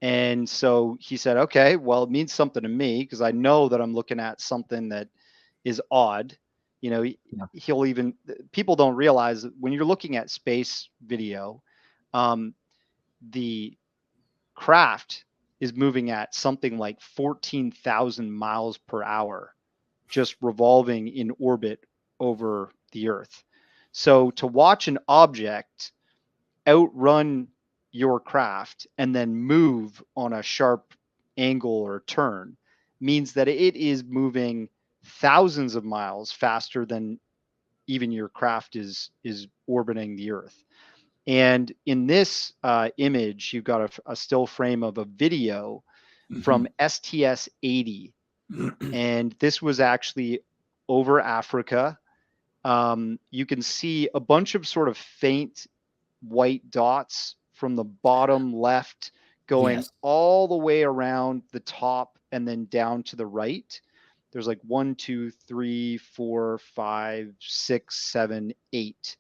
And so he said, okay, well, it means something to me because I know that I'm looking at something that is odd. He'll even, people don't realize that when you're looking at space video, the craft is moving at something like 14,000 miles per hour, just revolving in orbit over the Earth. So to watch an object outrun your craft and then move on a sharp angle or turn means that it is moving thousands of miles faster than even your craft is orbiting the Earth. And in this image, you've got a still frame of a video from STS-80, and this was actually over Africa. You can see a bunch of sort of faint white dots from the bottom left going all the way around the top and then down to the right. There's like 1, 2, 3, 4, 5, 6, 7, 8.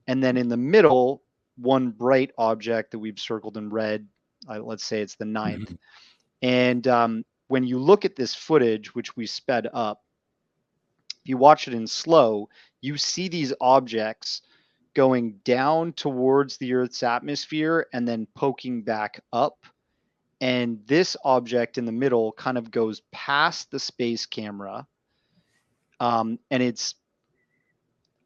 And then in the middle, one bright object that we've circled in red. Let's say it's the 9th. And when you look at this footage, which we sped up, if you watch it in slow, you see these objects going down towards the Earth's atmosphere and then poking back up. And this object in the middle kind of goes past the space camera, and it's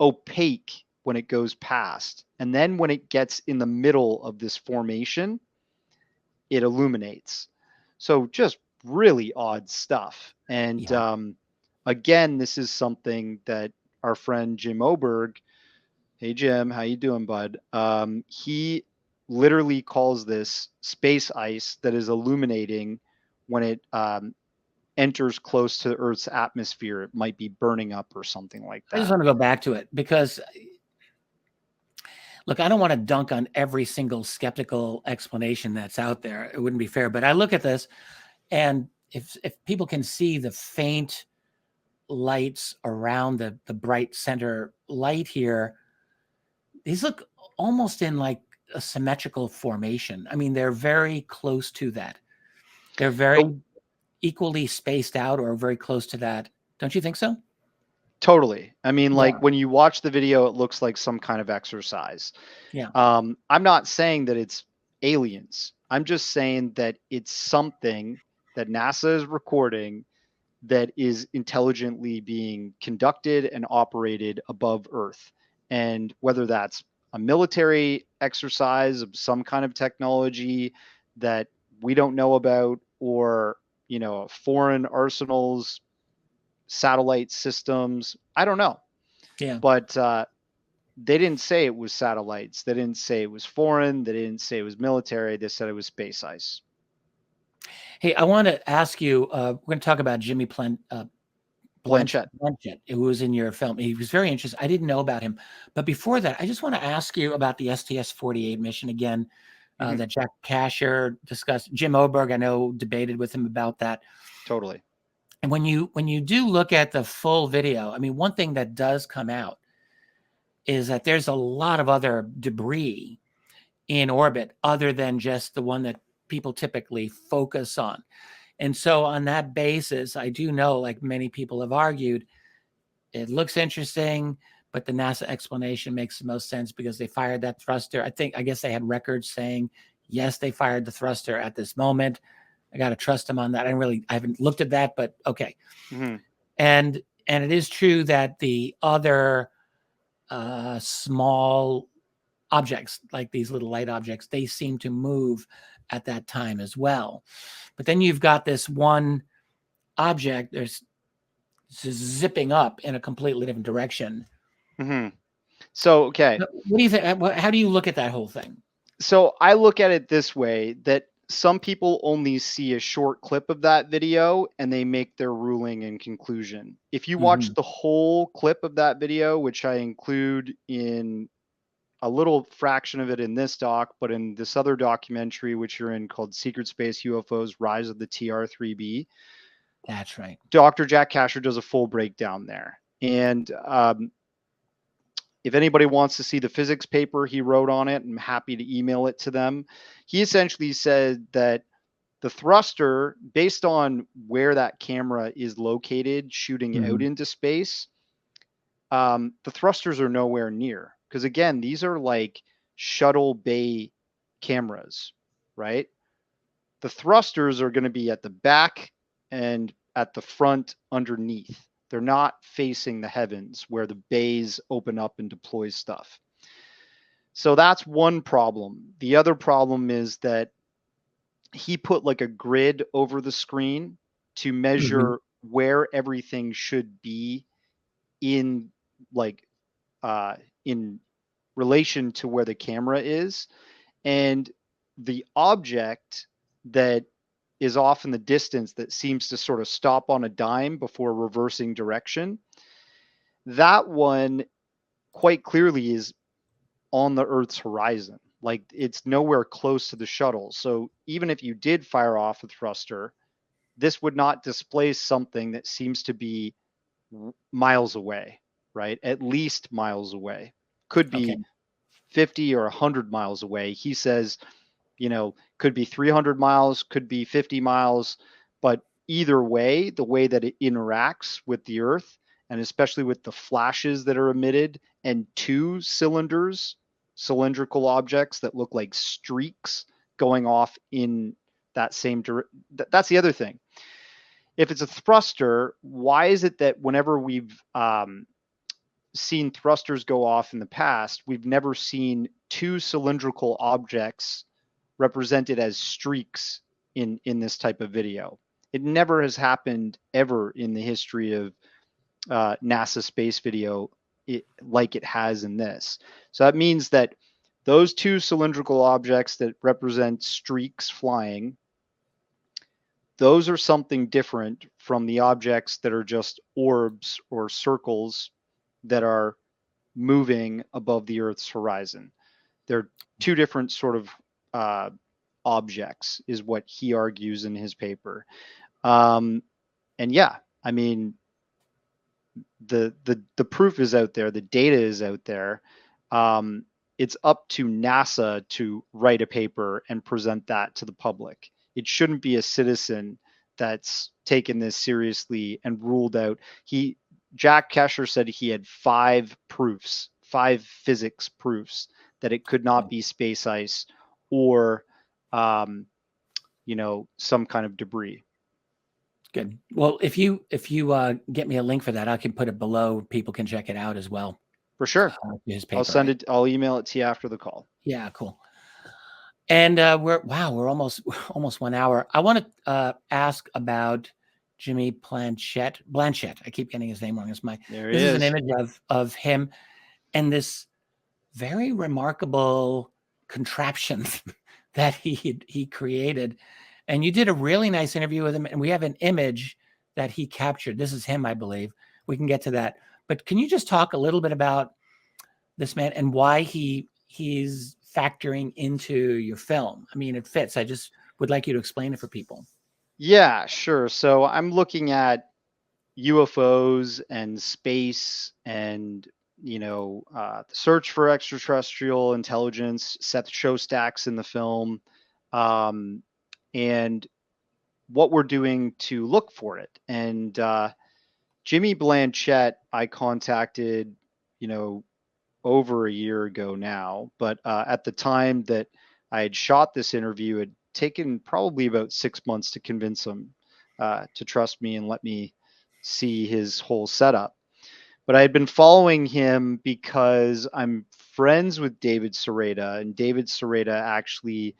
opaque when it goes past. And then when it gets in the middle of this formation, it illuminates. So just really odd stuff. And again, this is something that our friend Jim Oberg, hey Jim, how you doing, bud? He literally calls this space ice that is illuminating when it enters close to Earth's atmosphere. It might be burning up or something like that. I just want to go back to it because, look, I don't want to dunk on every single skeptical explanation that's out there. It wouldn't be fair. But I look at this, and if people can see the faint lights around the bright center light here, these look almost in like a symmetrical formation. I mean, they're very close to that. They're very equally spaced out or very close to that. Don't you think so? Totally. I mean, like when you watch the video, it looks like some kind of exercise. Yeah. I'm not saying that it's aliens. I'm just saying that it's something that NASA is recording that is intelligently being conducted and operated above Earth. And whether that's a military exercise of some kind of technology that we don't know about, or, you know, foreign arsenals, satellite systems, I don't know. Yeah. But they didn't say it was satellites. They didn't say it was foreign. They didn't say it was military. They said it was space ice. Hey, I want to ask you, we're going to talk about Jimmy Blanchette, who was in your film. He was very interesting. I didn't know about him. But before that, I just want to ask you about the STS-48 mission again, that Jack Casher discussed. Jim Oberg, I know, debated with him about that. Totally. And when you do look at the full video, I mean, one thing that does come out is that there's a lot of other debris in orbit other than just the one that people typically focus on. And so on that basis, I do know, like many people have argued, it looks interesting, but the NASA explanation makes the most sense because they fired that thruster. I guess they had records saying, yes, they fired the thruster at this moment. I got to trust them on that. I haven't looked at that, but okay. And it is true that the other small objects, like these little light objects, they seem to move at that time as well. But then you've got this one object there's zipping up in a completely different direction. So, okay. What do you think? How do you look at that whole thing? So I look at it this way, that some people only see a short clip of that video and they make their ruling and conclusion. If you watch the whole clip of that video, which I include in a little fraction of it in this doc, but in this other documentary, which you're in, called Secret Space UFOs, Rise of the TR-3B. That's right. Dr. Jack Casher does a full breakdown there. And if anybody wants to see the physics paper he wrote on it, I'm happy to email it to them. He essentially said that the thruster, based on where that camera is located, shooting out into space, the thrusters are nowhere near. Because again, these are like shuttle bay cameras, right? The thrusters are going to be at the back and at the front underneath. They're not facing the heavens where the bays open up and deploy stuff. So that's one problem. The other problem is that he put like a grid over the screen to measure where everything should be in like in relation to where the camera is, and the object that is off in the distance that seems to sort of stop on a dime before reversing direction, that one quite clearly is on the Earth's horizon. Like, it's nowhere close to the shuttle. So even if you did fire off a thruster, this would not displace something that seems to be miles away, right? At least miles away. Could be Okay. 50 or 100 miles away. He says, could be 300 miles, could be 50 miles, but either way, the way that it interacts with the Earth, and especially with the flashes that are emitted, and two cylindrical objects that look like streaks going off in that same direction. That's the other thing. If it's a thruster, why is it that whenever we've seen thrusters go off in the past, we've never seen two cylindrical objects represented as streaks in this type of video? It never has happened ever in the history of NASA space video like it has in this. So that means that those two cylindrical objects that represent streaks flying, those are something different from the objects that are just orbs or circles that are moving above the Earth's horizon. They're two different sort of objects, is what he argues in his paper. And yeah, I mean, the proof is out there, the data is out there. It's up to NASA to write a paper and present that to the public. It shouldn't be a citizen that's taken this seriously and ruled out. Jack Kesher said he had 5 physics proofs that it could not be space ice or some kind of debris. Good. Well, if you get me a link for that, I can put it below. People can check it out as well. For sure. His paper, I'll email it to you after the call. Yeah, cool. And we're almost 1 hour. I want to ask about Jimmy Blanchette. I keep getting his name wrong. This is an image of him and this very remarkable contraption that he created. And you did a really nice interview with him, and we have an image that he captured. This is him, I believe. We can get to that. But can you just talk a little bit about this man and why he's factoring into your film? I mean, it fits. I just would like you to explain it for people. Yeah, sure. So I'm looking at UFOs and space and, the search for extraterrestrial intelligence. Seth Shostak's in the film. And what we're doing to look for it. And Jimmy Blanchette, I contacted, over a year ago now. But at the time that I had shot this interview, it had taken probably about 6 months to convince him to trust me and let me see his whole setup. But I had been following him because I'm friends with David Sereda, and David Sereda actually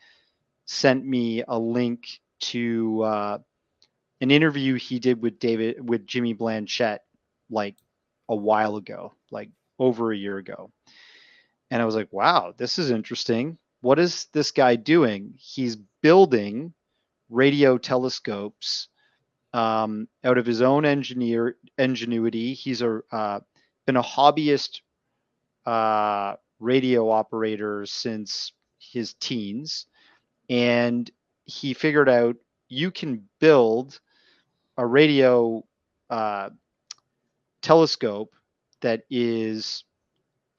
sent me a link to an interview he did with Jimmy Blanchette like a while ago, like over a year ago. And I was like, wow, this is interesting. What is this guy doing? He's building radio telescopes out of his own ingenuity. He's been a hobbyist radio operator since his teens. And he figured out you can build a radio telescope that is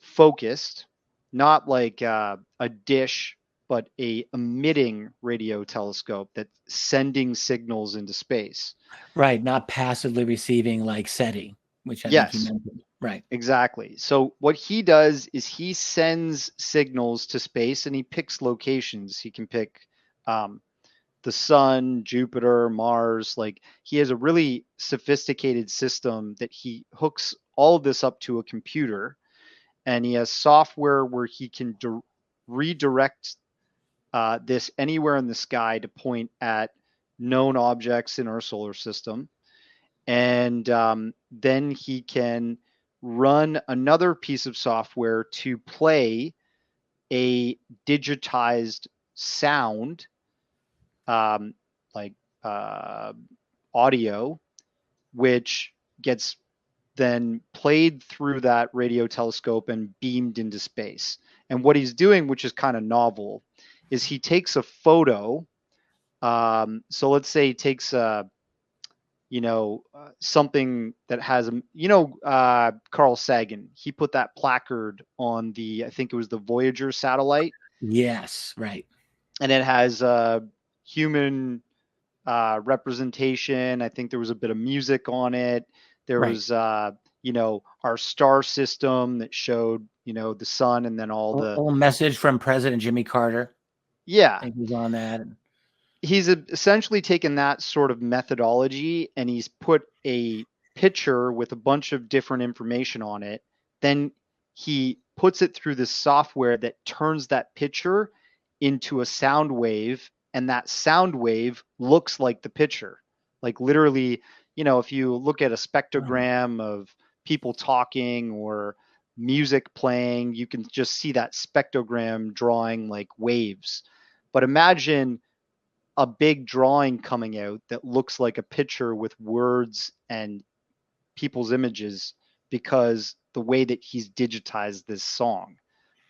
focused, not like a dish, but a emitting radio telescope that's sending signals into space. Right, not passively receiving like SETI, which I think you mentioned. Right. Exactly. So what he does is he sends signals to space and he picks locations. He can pick the sun, Jupiter, Mars. Like, he has a really sophisticated system that he hooks all of this up to a computer, and he has software where he can redirect this anywhere in the sky to point at known objects in our solar system. And then he can run another piece of software to play a digitized sound, like audio, which gets then played through that radio telescope and beamed into space. And what he's doing, which is kind of novel, is he takes a photo. So let's say he takes something that has Carl Sagan. He put that placard on I think it was the Voyager satellite. Yes, right. And it has human representation. I think there was a bit of music on it. There was our star system that showed the sun, and then all the message from President Jimmy Carter. Yeah, I think he's on that. He's essentially taken that sort of methodology and he's put a picture with a bunch of different information on it. Then he puts it through this software that turns that picture into a sound wave, and that sound wave looks like the picture. Like literally, if you look at a spectrogram of people talking or music playing, you can just see that spectrogram drawing like waves. But imagine a big drawing coming out that looks like a picture with words and people's images, because the way that he's digitized this song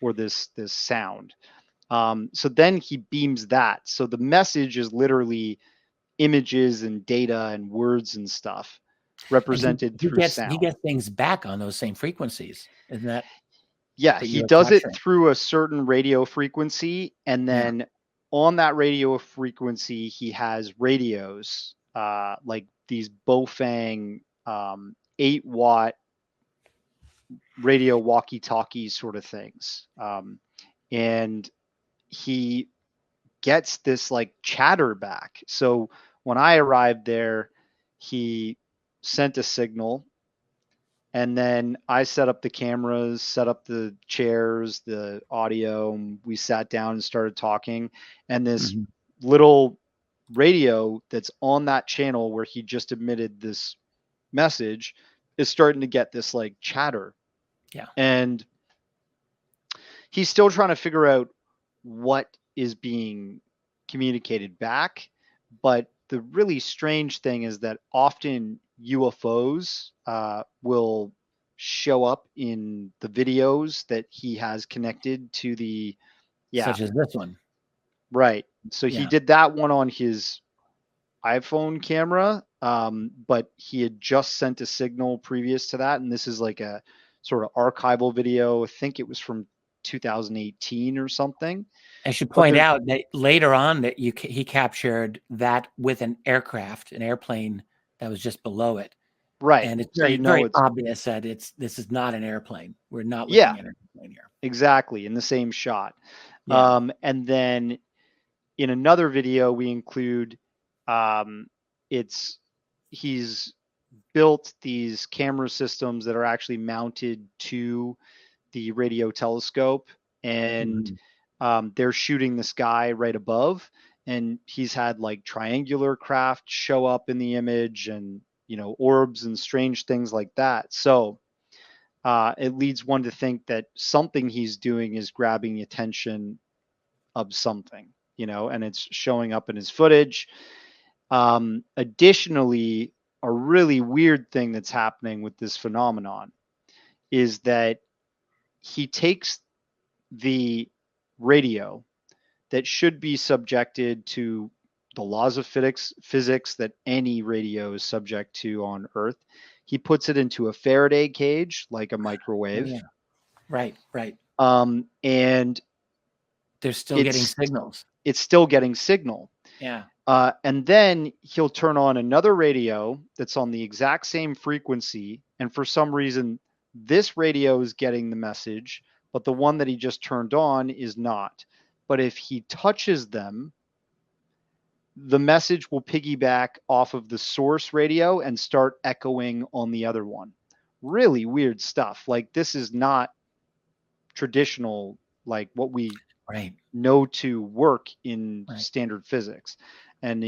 or this sound. So then he beams that. So the message is literally images and data and words and stuff represented through sound. He gets things back on those same frequencies, isn't that? Yeah, he does it through a certain radio frequency, and then on that radio frequency, he has radios, like these Bofang 8-watt radio walkie-talkie sort of things. And he gets this like chatter back. So when I arrived there, he sent a signal, and then I set up the cameras, set up the chairs, the audio, and we sat down and started talking. And this little radio that's on that channel where he just emitted this message is starting to get this like chatter. Yeah. And he's still trying to figure out what is being communicated back. But the really strange thing is that often UFOs will show up in the videos that he has connected to the such as this one. Right. So he did that one on his iPhone camera, but he had just sent a signal previous to that, and this is like a sort of archival video. I think it was from 2018 or something. I should point out that later on that he captured that with an airplane that was just below it. Right. And it's very obvious that this is not an airplane. We're not looking at an airplane here. Exactly, in the same shot. Yeah. And then in another video we include he's built these camera systems that are actually mounted to the radio telescope, and they're shooting the sky right above, and he's had like triangular craft show up in the image, and orbs and strange things like that. So it leads one to think that something he's doing is grabbing the attention of something, and it's showing up in his footage. Additionally, a really weird thing that's happening with this phenomenon is that he takes the radio that should be subjected to the laws of physics that any radio is subject to on Earth. He puts it into a Faraday cage, like a microwave. Yeah. Right. And they're still getting signals. It's still getting signal. Yeah. And then he'll turn on another radio that's on the exact same frequency. And for some reason, this radio is getting the message, but the one that he just turned on is not. But if he touches them, the message will piggyback off of the source radio and start echoing on the other one. Really weird stuff. Like, this is not traditional, like what we know to work in standard physics. And,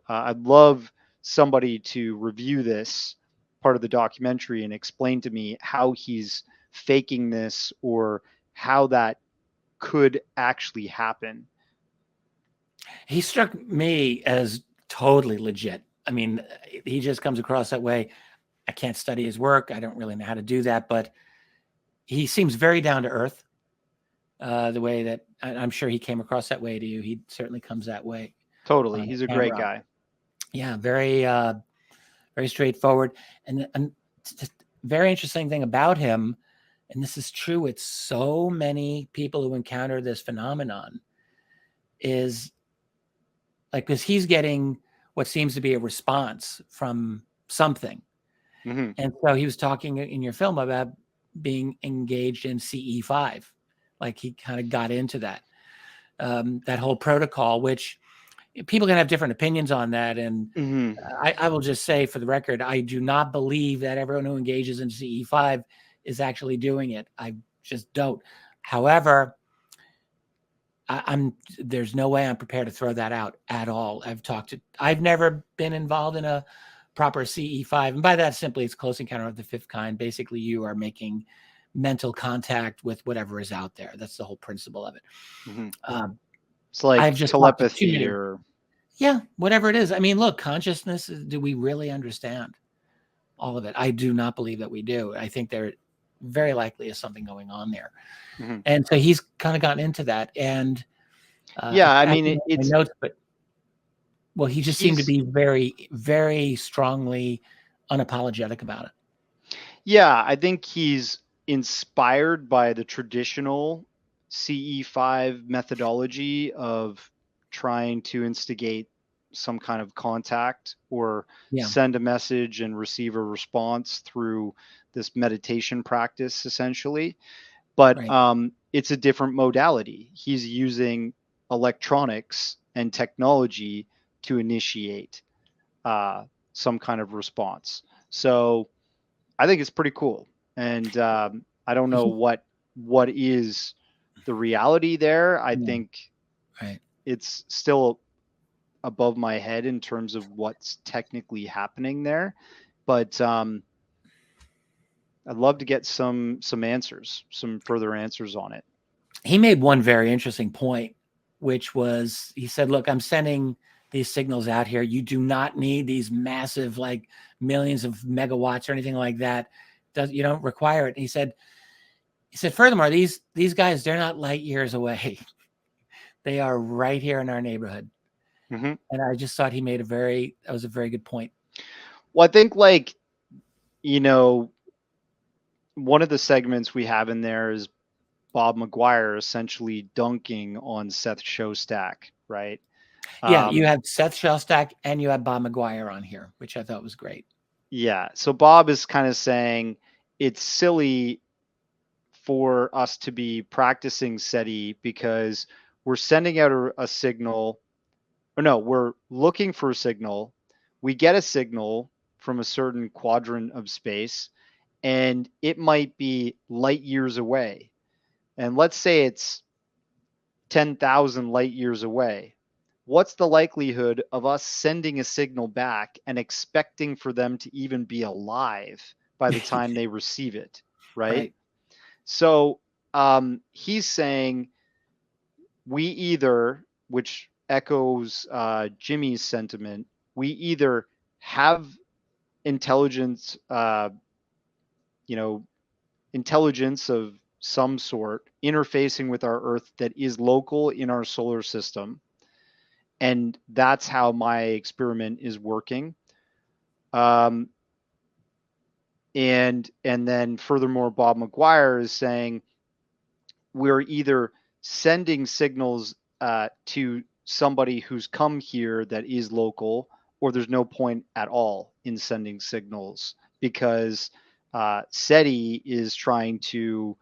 I'd love somebody to review this part of the documentary and explain to me how he's faking this or how that could actually happen. He struck me as totally legit. I mean, he just comes across that way. I can't study his work. I don't really know how to do that, but he seems very down to earth. The way that I'm sure he came across that way to you. He certainly comes that way. Totally. He's a great guy. Yeah, very, very straightforward. And just very interesting thing about him, and this is true with so many people who encounter this phenomenon, is like, because he's getting what seems to be a response from something. Mm-hmm. And so he was talking in your film about being engaged in CE5. Like he kind of got into that, that whole protocol, which people can have different opinions on that. And Mm-hmm. I will just say for the record, I do not believe that everyone who engages in CE5 is actually doing it. I just don't. However, there's no way I'm prepared to throw that out at all. I've never been involved in a proper CE5. And by that, simply, it's close encounter of the fifth kind. Basically, you are making mental contact with whatever is out there. That's the whole principle of it. Mm-hmm. It's like I've just telepathy or... Yeah, whatever it is. I mean, look, consciousness, do we really understand all of it? I do not believe that we do. I think there very likely is something going on there. Mm-hmm. And so he's kind of gotten into that. And yeah, I mean, it's notes, but well, he just seemed to be very, very strongly unapologetic about it. Yeah, I think he's inspired by the traditional CE5 methodology of trying to instigate some kind of contact or send a message and receive a response through this meditation practice, essentially. But it's a different modality. He's using electronics and technology to initiate some kind of response. So I think it's pretty cool. And I don't know what is the reality there. I think it's still above my head in terms of what's technically happening there. But I'd love to get some answers, some further answers on it. He made one very interesting point, which was, he said, look, I'm sending these signals out here. You do not need these massive, like millions of megawatts or anything like that. You don't require it. And he said, furthermore, these guys, they're not light years away. They are right here in our neighborhood. Mm-hmm. And I just thought he made that was a very good point. Well, I think, like, you know, one of the segments we have in there is Bob McGuire essentially dunking on Seth Shostak, right? Yeah, you have Seth Shostak and you have Bob McGuire on here, which I thought was great. Yeah. So Bob is kind of saying it's silly for us to be practicing SETI because we're sending out a signal, or no, we're looking for a signal. We get a signal from a certain quadrant of space, and it might be light years away. And let's say it's 10,000 light years away. What's the likelihood of us sending a signal back and expecting for them to even be alive by the time they receive it, right? So he's saying we either, which echoes Jimmy's sentiment, we either have intelligence, intelligence of some sort interfacing with our Earth that is local in our solar system. And that's how my experiment is working. And then furthermore, Bob McGuire is saying we're either sending signals to somebody who's come here that is local, or there's no point at all in sending signals because SETI is trying to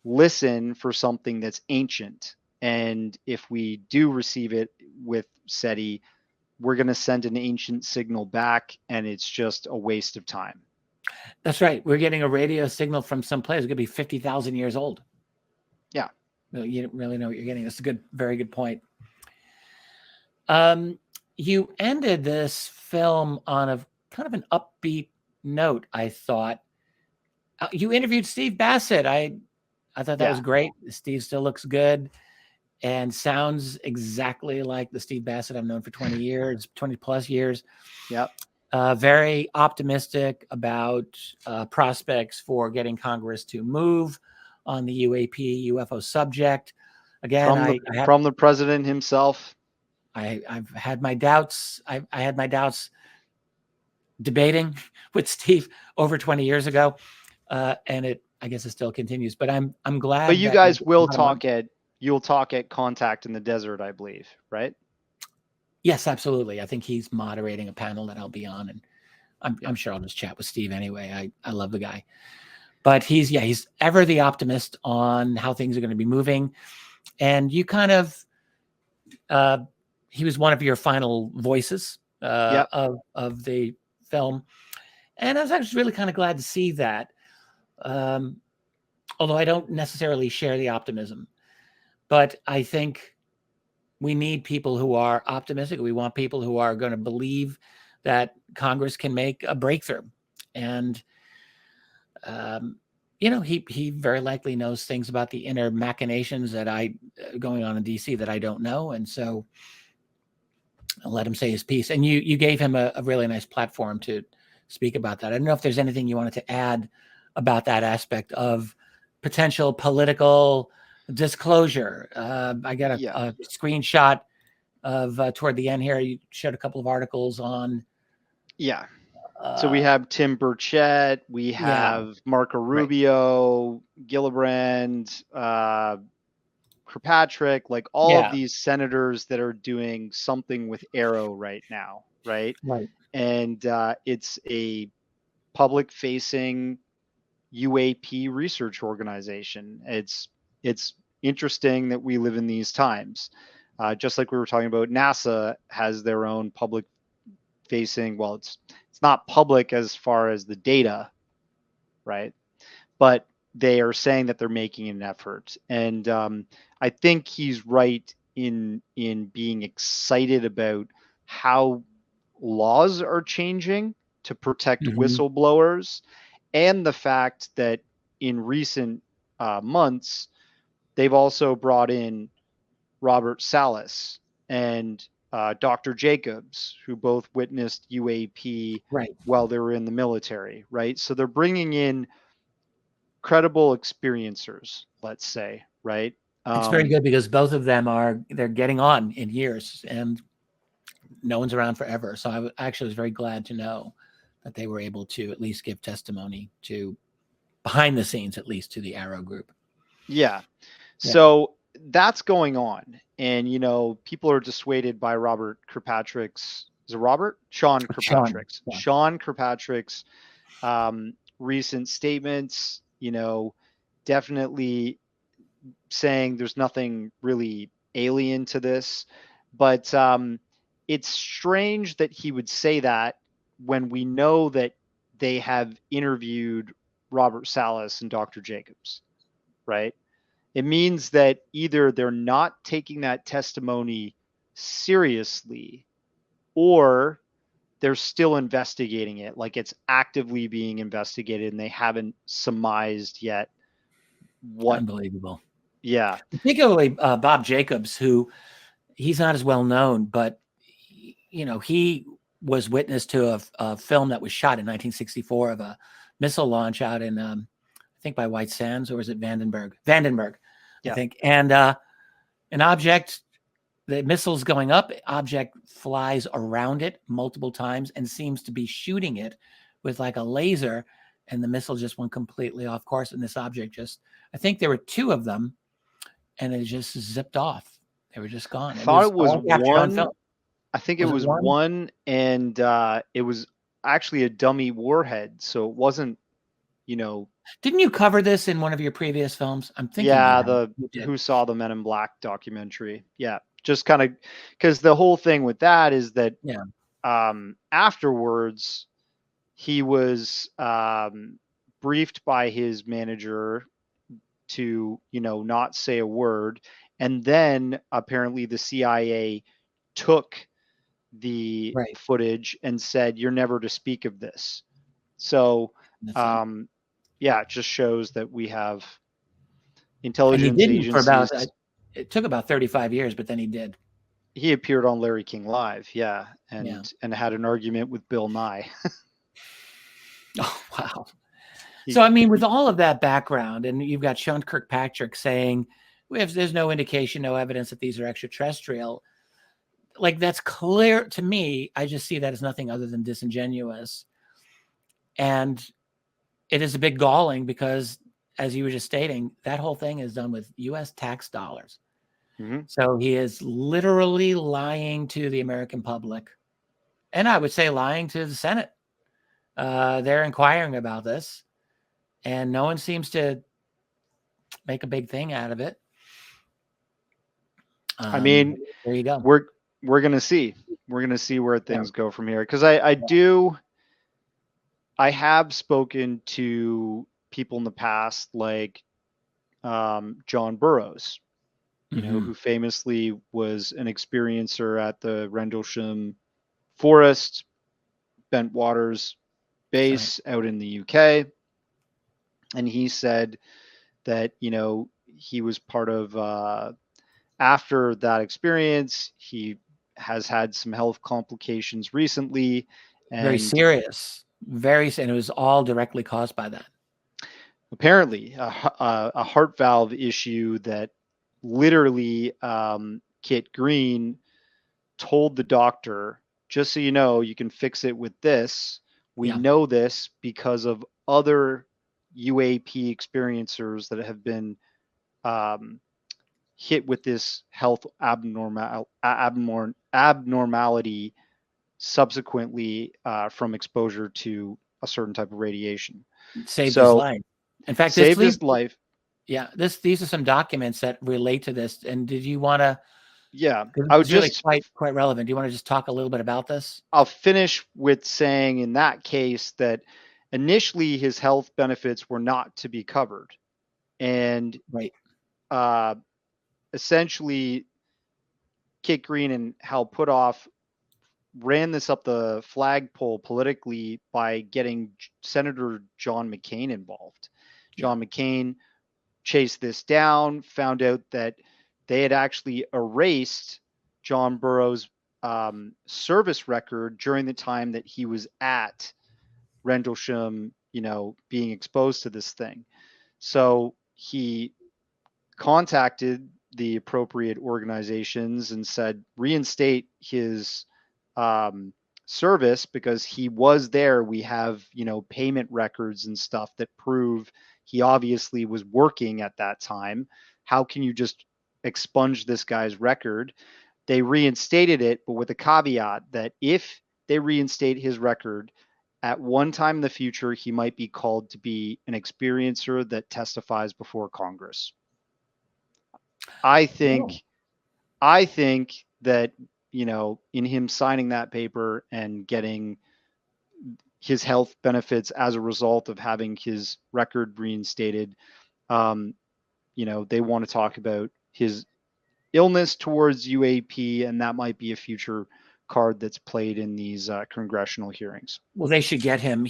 listen for something that's ancient. And if we do receive it with SETI, we're going to send an ancient signal back, and it's just a waste of time. That's right. We're getting a radio signal from some place. It's going to be 50,000 years old. Yeah. You don't really know what you're getting. That's a very good point. You ended this film on a kind of an upbeat note, I thought you interviewed Steve Bassett. I thought that was great. Steve still looks good and sounds exactly like the Steve Bassett I've known for 20 years, 20 plus years. Yep. Very optimistic about prospects for getting Congress to move on the UAP UFO subject. Again, from the president himself. I've had my doubts. I had my doubts debating with Steve over 20 years ago, and I guess it still continues. But I'm glad. But you guys will talk you'll talk at Contact in the Desert, I believe, right? Yes, absolutely. I think he's moderating a panel that I'll be on, and I'm sure I'll just chat with Steve anyway. I love the guy, but he's ever the optimist on how things are going to be moving, and you kind of he was one of your final voices of the film, and I was actually really kind of glad to see that. Although I don't necessarily share the optimism, but I think we need people who are optimistic. We want people who are going to believe that Congress can make a breakthrough. And, he very likely knows things about the inner machinations that going on in DC that I don't know. And so I'll let him say his piece. And you gave him a really nice platform to speak about that. I don't know if there's anything you wanted to add about that aspect of potential political disclosure. I got a screenshot of toward the end here. You showed a couple of articles on. Yeah. So we have Tim Burchett, we have Marco Rubio, Gillibrand, Kirkpatrick, like all of these senators that are doing something with Arrow right now, right? Right. And it's a public-facing UAP research organization. It's interesting that we live in these times. Just like we were talking about, NASA has their own public-facing. Well, it's not public as far as the data, right? But they are saying that they're making an effort, and I think he's right in being excited about how laws are changing to protect whistleblowers, and the fact that in recent months they've also brought in Robert Salas and Dr. Jacobs, who both witnessed UAP while they were in the military, right? So they're bringing in credible experiencers, let's say, right? It's very good because both of them they're getting on in years, and no one's around forever. So I actually was very glad to know that they were able to at least give testimony to behind the scenes, at least to the Arrow group. Yeah. So that's going on. And, people are dissuaded by Robert Kirkpatrick's, is it Robert? Sean Kirkpatrick's. Sean Kirkpatrick's recent statements, definitely saying there's nothing really alien to this. But it's strange that he would say that when we know that they have interviewed Robert Salas and Dr. Jacobs, right? It means that either they're not taking that testimony seriously, or they're still investigating it. Like it's actively being investigated and they haven't surmised yet what. Unbelievable. Yeah. Particularly Bob Jacobs, who he's not as well known, but he was witness to a film that was shot in 1964 of a missile launch out in, I think by White Sands, or was it Vandenberg, I think. And an object, the missile's going up, object flies around it multiple times and seems to be shooting it with like a laser, and the missile just went completely off course. And this object I think there were two of them, and it just zipped off. They were just gone. I thought it was one. I think it was one, and it was actually a dummy warhead. So it wasn't, Didn't you cover this in one of your previous films? I'm thinking. Yeah, the Who Saw the Men in Black documentary. Yeah, just kind of because the whole thing with that is that afterwards he was briefed by his manager to, not say a word, and then apparently the CIA took the footage and said, "You're never to speak of this." So, Insane. yeah, it just shows that we have And he intelligence didn't for agencies. about, it took about 35 years, but then he did. He appeared on Larry King Live, yeah, Yeah. and had an argument with Bill Nye. Oh, wow. So, I mean, with all of that background, and you've got Sean Kirkpatrick saying, if there's no indication, no evidence that these are extraterrestrial, like that's clear to me. I just see that as nothing other than disingenuous. And it is a bit galling because, as you were just stating, that whole thing is done with US tax dollars. Mm-hmm. So he is literally lying to the American public. And I would say lying to the Senate. They're inquiring about this, and no one seems to make a big thing out of it. I mean, there you go. We're gonna see. We're gonna see where things go from here. Because I have spoken to people in the past, like John Burroughs, you know, who famously was an experiencer at the Rendlesham Forest, Bentwaters base out in the UK. And he said that, you know, he was part of, after that experience, he has had some health complications recently. And very serious, and it was all directly caused by that. Apparently, a heart valve issue that literally Kit Green told the doctor, just so you know, you can fix it with this. We know this because of other UAP experiencers that have been hit with this health abnormality subsequently from exposure to a certain type of radiation. Saved his life. In fact, saved his life. Yeah, these are some documents that relate to this. And did you want to? Yeah, I was really quite relevant. Do you want to just talk a little bit about this? I'll finish with saying in that case that initially his health benefits were not to be covered, and essentially Kit Green and Hal Puthoff ran this up the flagpole politically by getting Senator John McCain involved. John McCain chased this down, found out that they had actually erased John Burroughs' service record during the time that he was at Rendlesham, you know, being exposed to this thing. So he contacted the appropriate organizations and said, reinstate his service because he was there. We have, you know, payment records and stuff that prove he obviously was working at that time. How can you just expunge this guy's record? They reinstated it, but with a caveat that if they reinstate his record, at one time in the future, he might be called to be an experiencer that testifies before Congress. I think that, you know, in him signing that paper and getting his health benefits as a result of having his record reinstated, you know, they want to talk about his illness towards UAP, and that might be a future card that's played in these congressional hearings. Well, they should get him.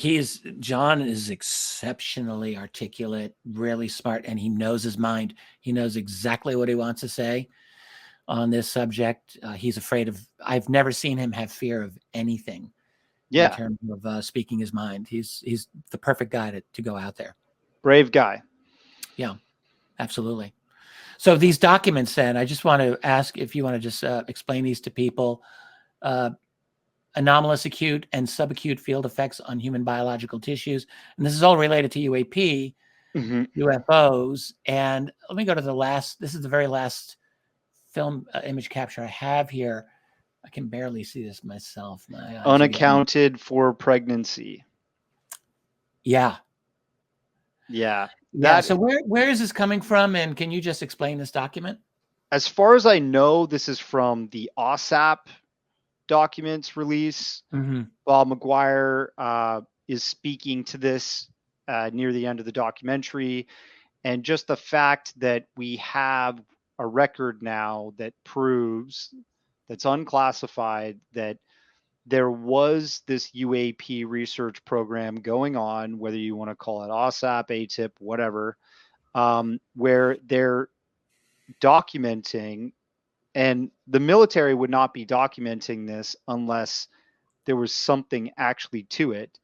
John is exceptionally articulate, really smart, and he knows his mind. He knows exactly what he wants to say on this subject. He's afraid of, I've never seen him have fear of anything in terms of speaking his mind. He's the perfect guy to go out there. Brave guy. Yeah, absolutely. So these documents then, I just want to ask if you want to just explain these to people. Anomalous acute and subacute field effects on human biological tissues. And this is all related to UAP, UFOs. And let me go to the last, this is the very last film image capture I have here. I can barely see this myself. My eyes unaccounted for pregnancy. Yeah. Yeah. So where is this coming from? And can you just explain this document? As far as I know, this is from the OSAP documents release. Bob McGuire is speaking to this near the end of the documentary. And just the fact that we have a record now that proves, that's unclassified, that there was this UAP research program going on, whether you want to call it OSAP, ATIP, whatever, where they're documenting, and the military would not be documenting this unless there was something actually to it,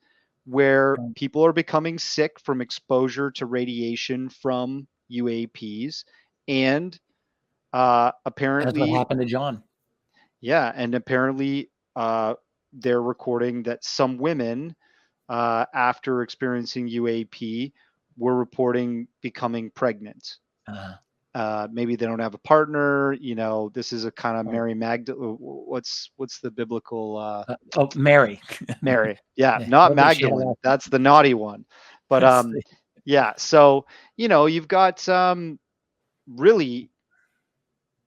where people are becoming sick from exposure to radiation from UAPs. And That's what apparently, happened to John. yeah, and apparently they're recording that some women, after experiencing UAP, were reporting becoming pregnant. Maybe they don't have a partner. This is a kind of Mary Magdalene. What's the biblical? Mary. Mary. Yeah, not Magdalene. That's the naughty one. But yeah. So you've got really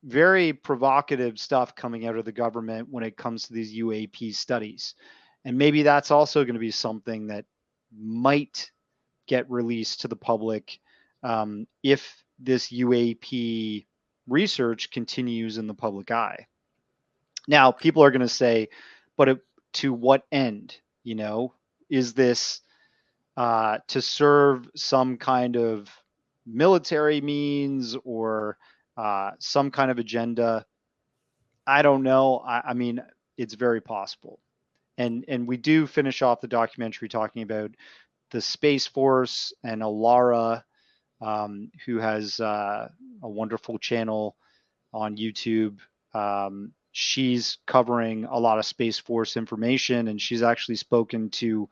very provocative stuff coming out of the government when it comes to these UAP studies, and maybe that's also going to be something that might get released to the public if this UAP research continues in the public eye. Now, people are going to say, but to what end? Is this to serve some kind of military means or some kind of agenda? I don't know. I mean, it's very possible. And we do finish off the documentary talking about the Space Force and Alara, who has a wonderful channel on YouTube. She's covering a lot of Space Force information, and she's actually spoken to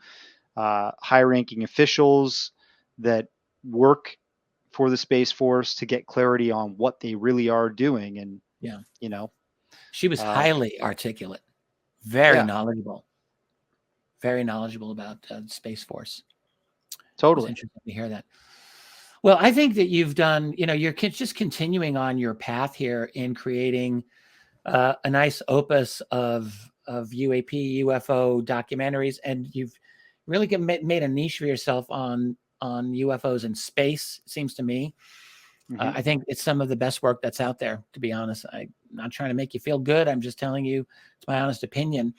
high-ranking officials that work for the Space Force to get clarity on what they really are doing. And she was highly articulate, very knowledgeable about Space Force. Totally. It's interesting to hear that. Well, I think that you've done, you're just continuing on your path here in creating a nice opus of UAP, UFO documentaries, and you've really made a niche for yourself on UFOs in space, it seems to me. Mm-hmm. I think it's some of the best work that's out there, to be honest. I'm not trying to make you feel good. I'm just telling you, it's my honest opinion.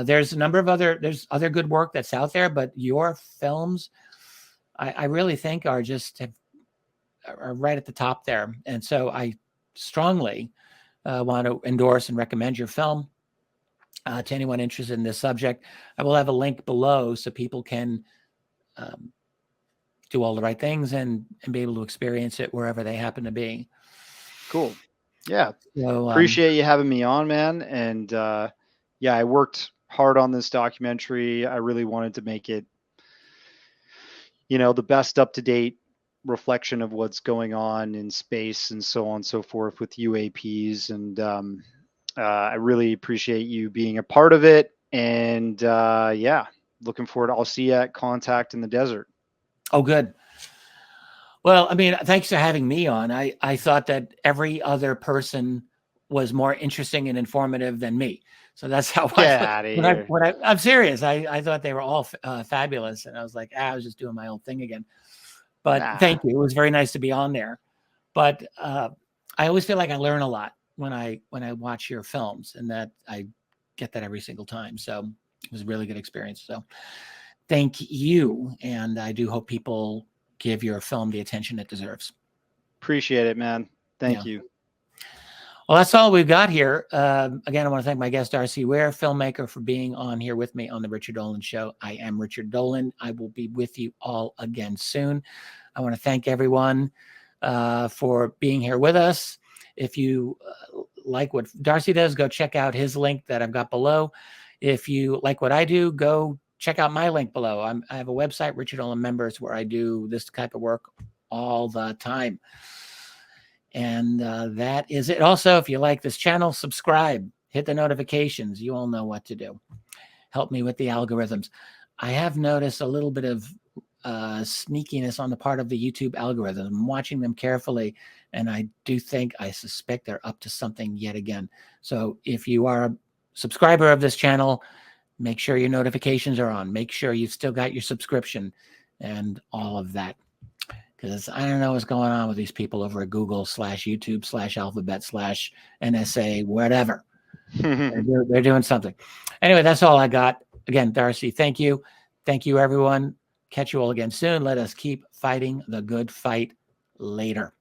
There's a number of there's other good work that's out there, but your films, I really think are right at the top there. And so I strongly want to endorse and recommend your film to anyone interested in this subject. I will have a link below so people can do all the right things and be able to experience it wherever they happen to be. Cool. Yeah. So, appreciate you having me on, man. And I worked hard on this documentary. I really wanted to make it, the best up-to-date reflection of what's going on in space and so on and so forth with UAPs. And I really appreciate you being a part of it. And looking forward. I'll see you at Contact in the Desert. Oh, good. Well, I mean, thanks for having me on. I thought that every other person was more interesting and informative than me. So that's how I'm serious. I thought they were all fabulous. And I was like, I was just doing my own thing again. But thank you. It was very nice to be on there. But I always feel like I learn a lot when I watch your films, and that I get that every single time. So it was a really good experience. So thank you. And I do hope people give your film the attention it deserves. Appreciate it, man. Thank you. Well, that's all we've got here. Again, I want to thank my guest, Darcy Weir, filmmaker, for being on here with me on the Richard Dolan Show. I am Richard Dolan. I will be with you all again soon. I want to thank everyone for being here with us. If you like what Darcy does, go check out his link that I've got below. If you like what I do, go check out my link below. I have a website, Richard Dolan Members, where I do this type of work all the time. And that is it. Also, if you like this channel, subscribe, hit the notifications. You all know what to do. Help me with the algorithms. I have noticed a little bit of sneakiness on the part of the YouTube algorithm. I'm watching them carefully, and I suspect they're up to something yet again. So if you are a subscriber of this channel, make sure your notifications are on. Make sure you've still got your subscription and all of that. Because I don't know what's going on with these people over at Google /YouTube /Alphabet /NSA, whatever. They're doing something. Anyway, that's all I got. Again, Darcy, thank you. Thank you, everyone. Catch you all again soon. Let us keep fighting the good fight later.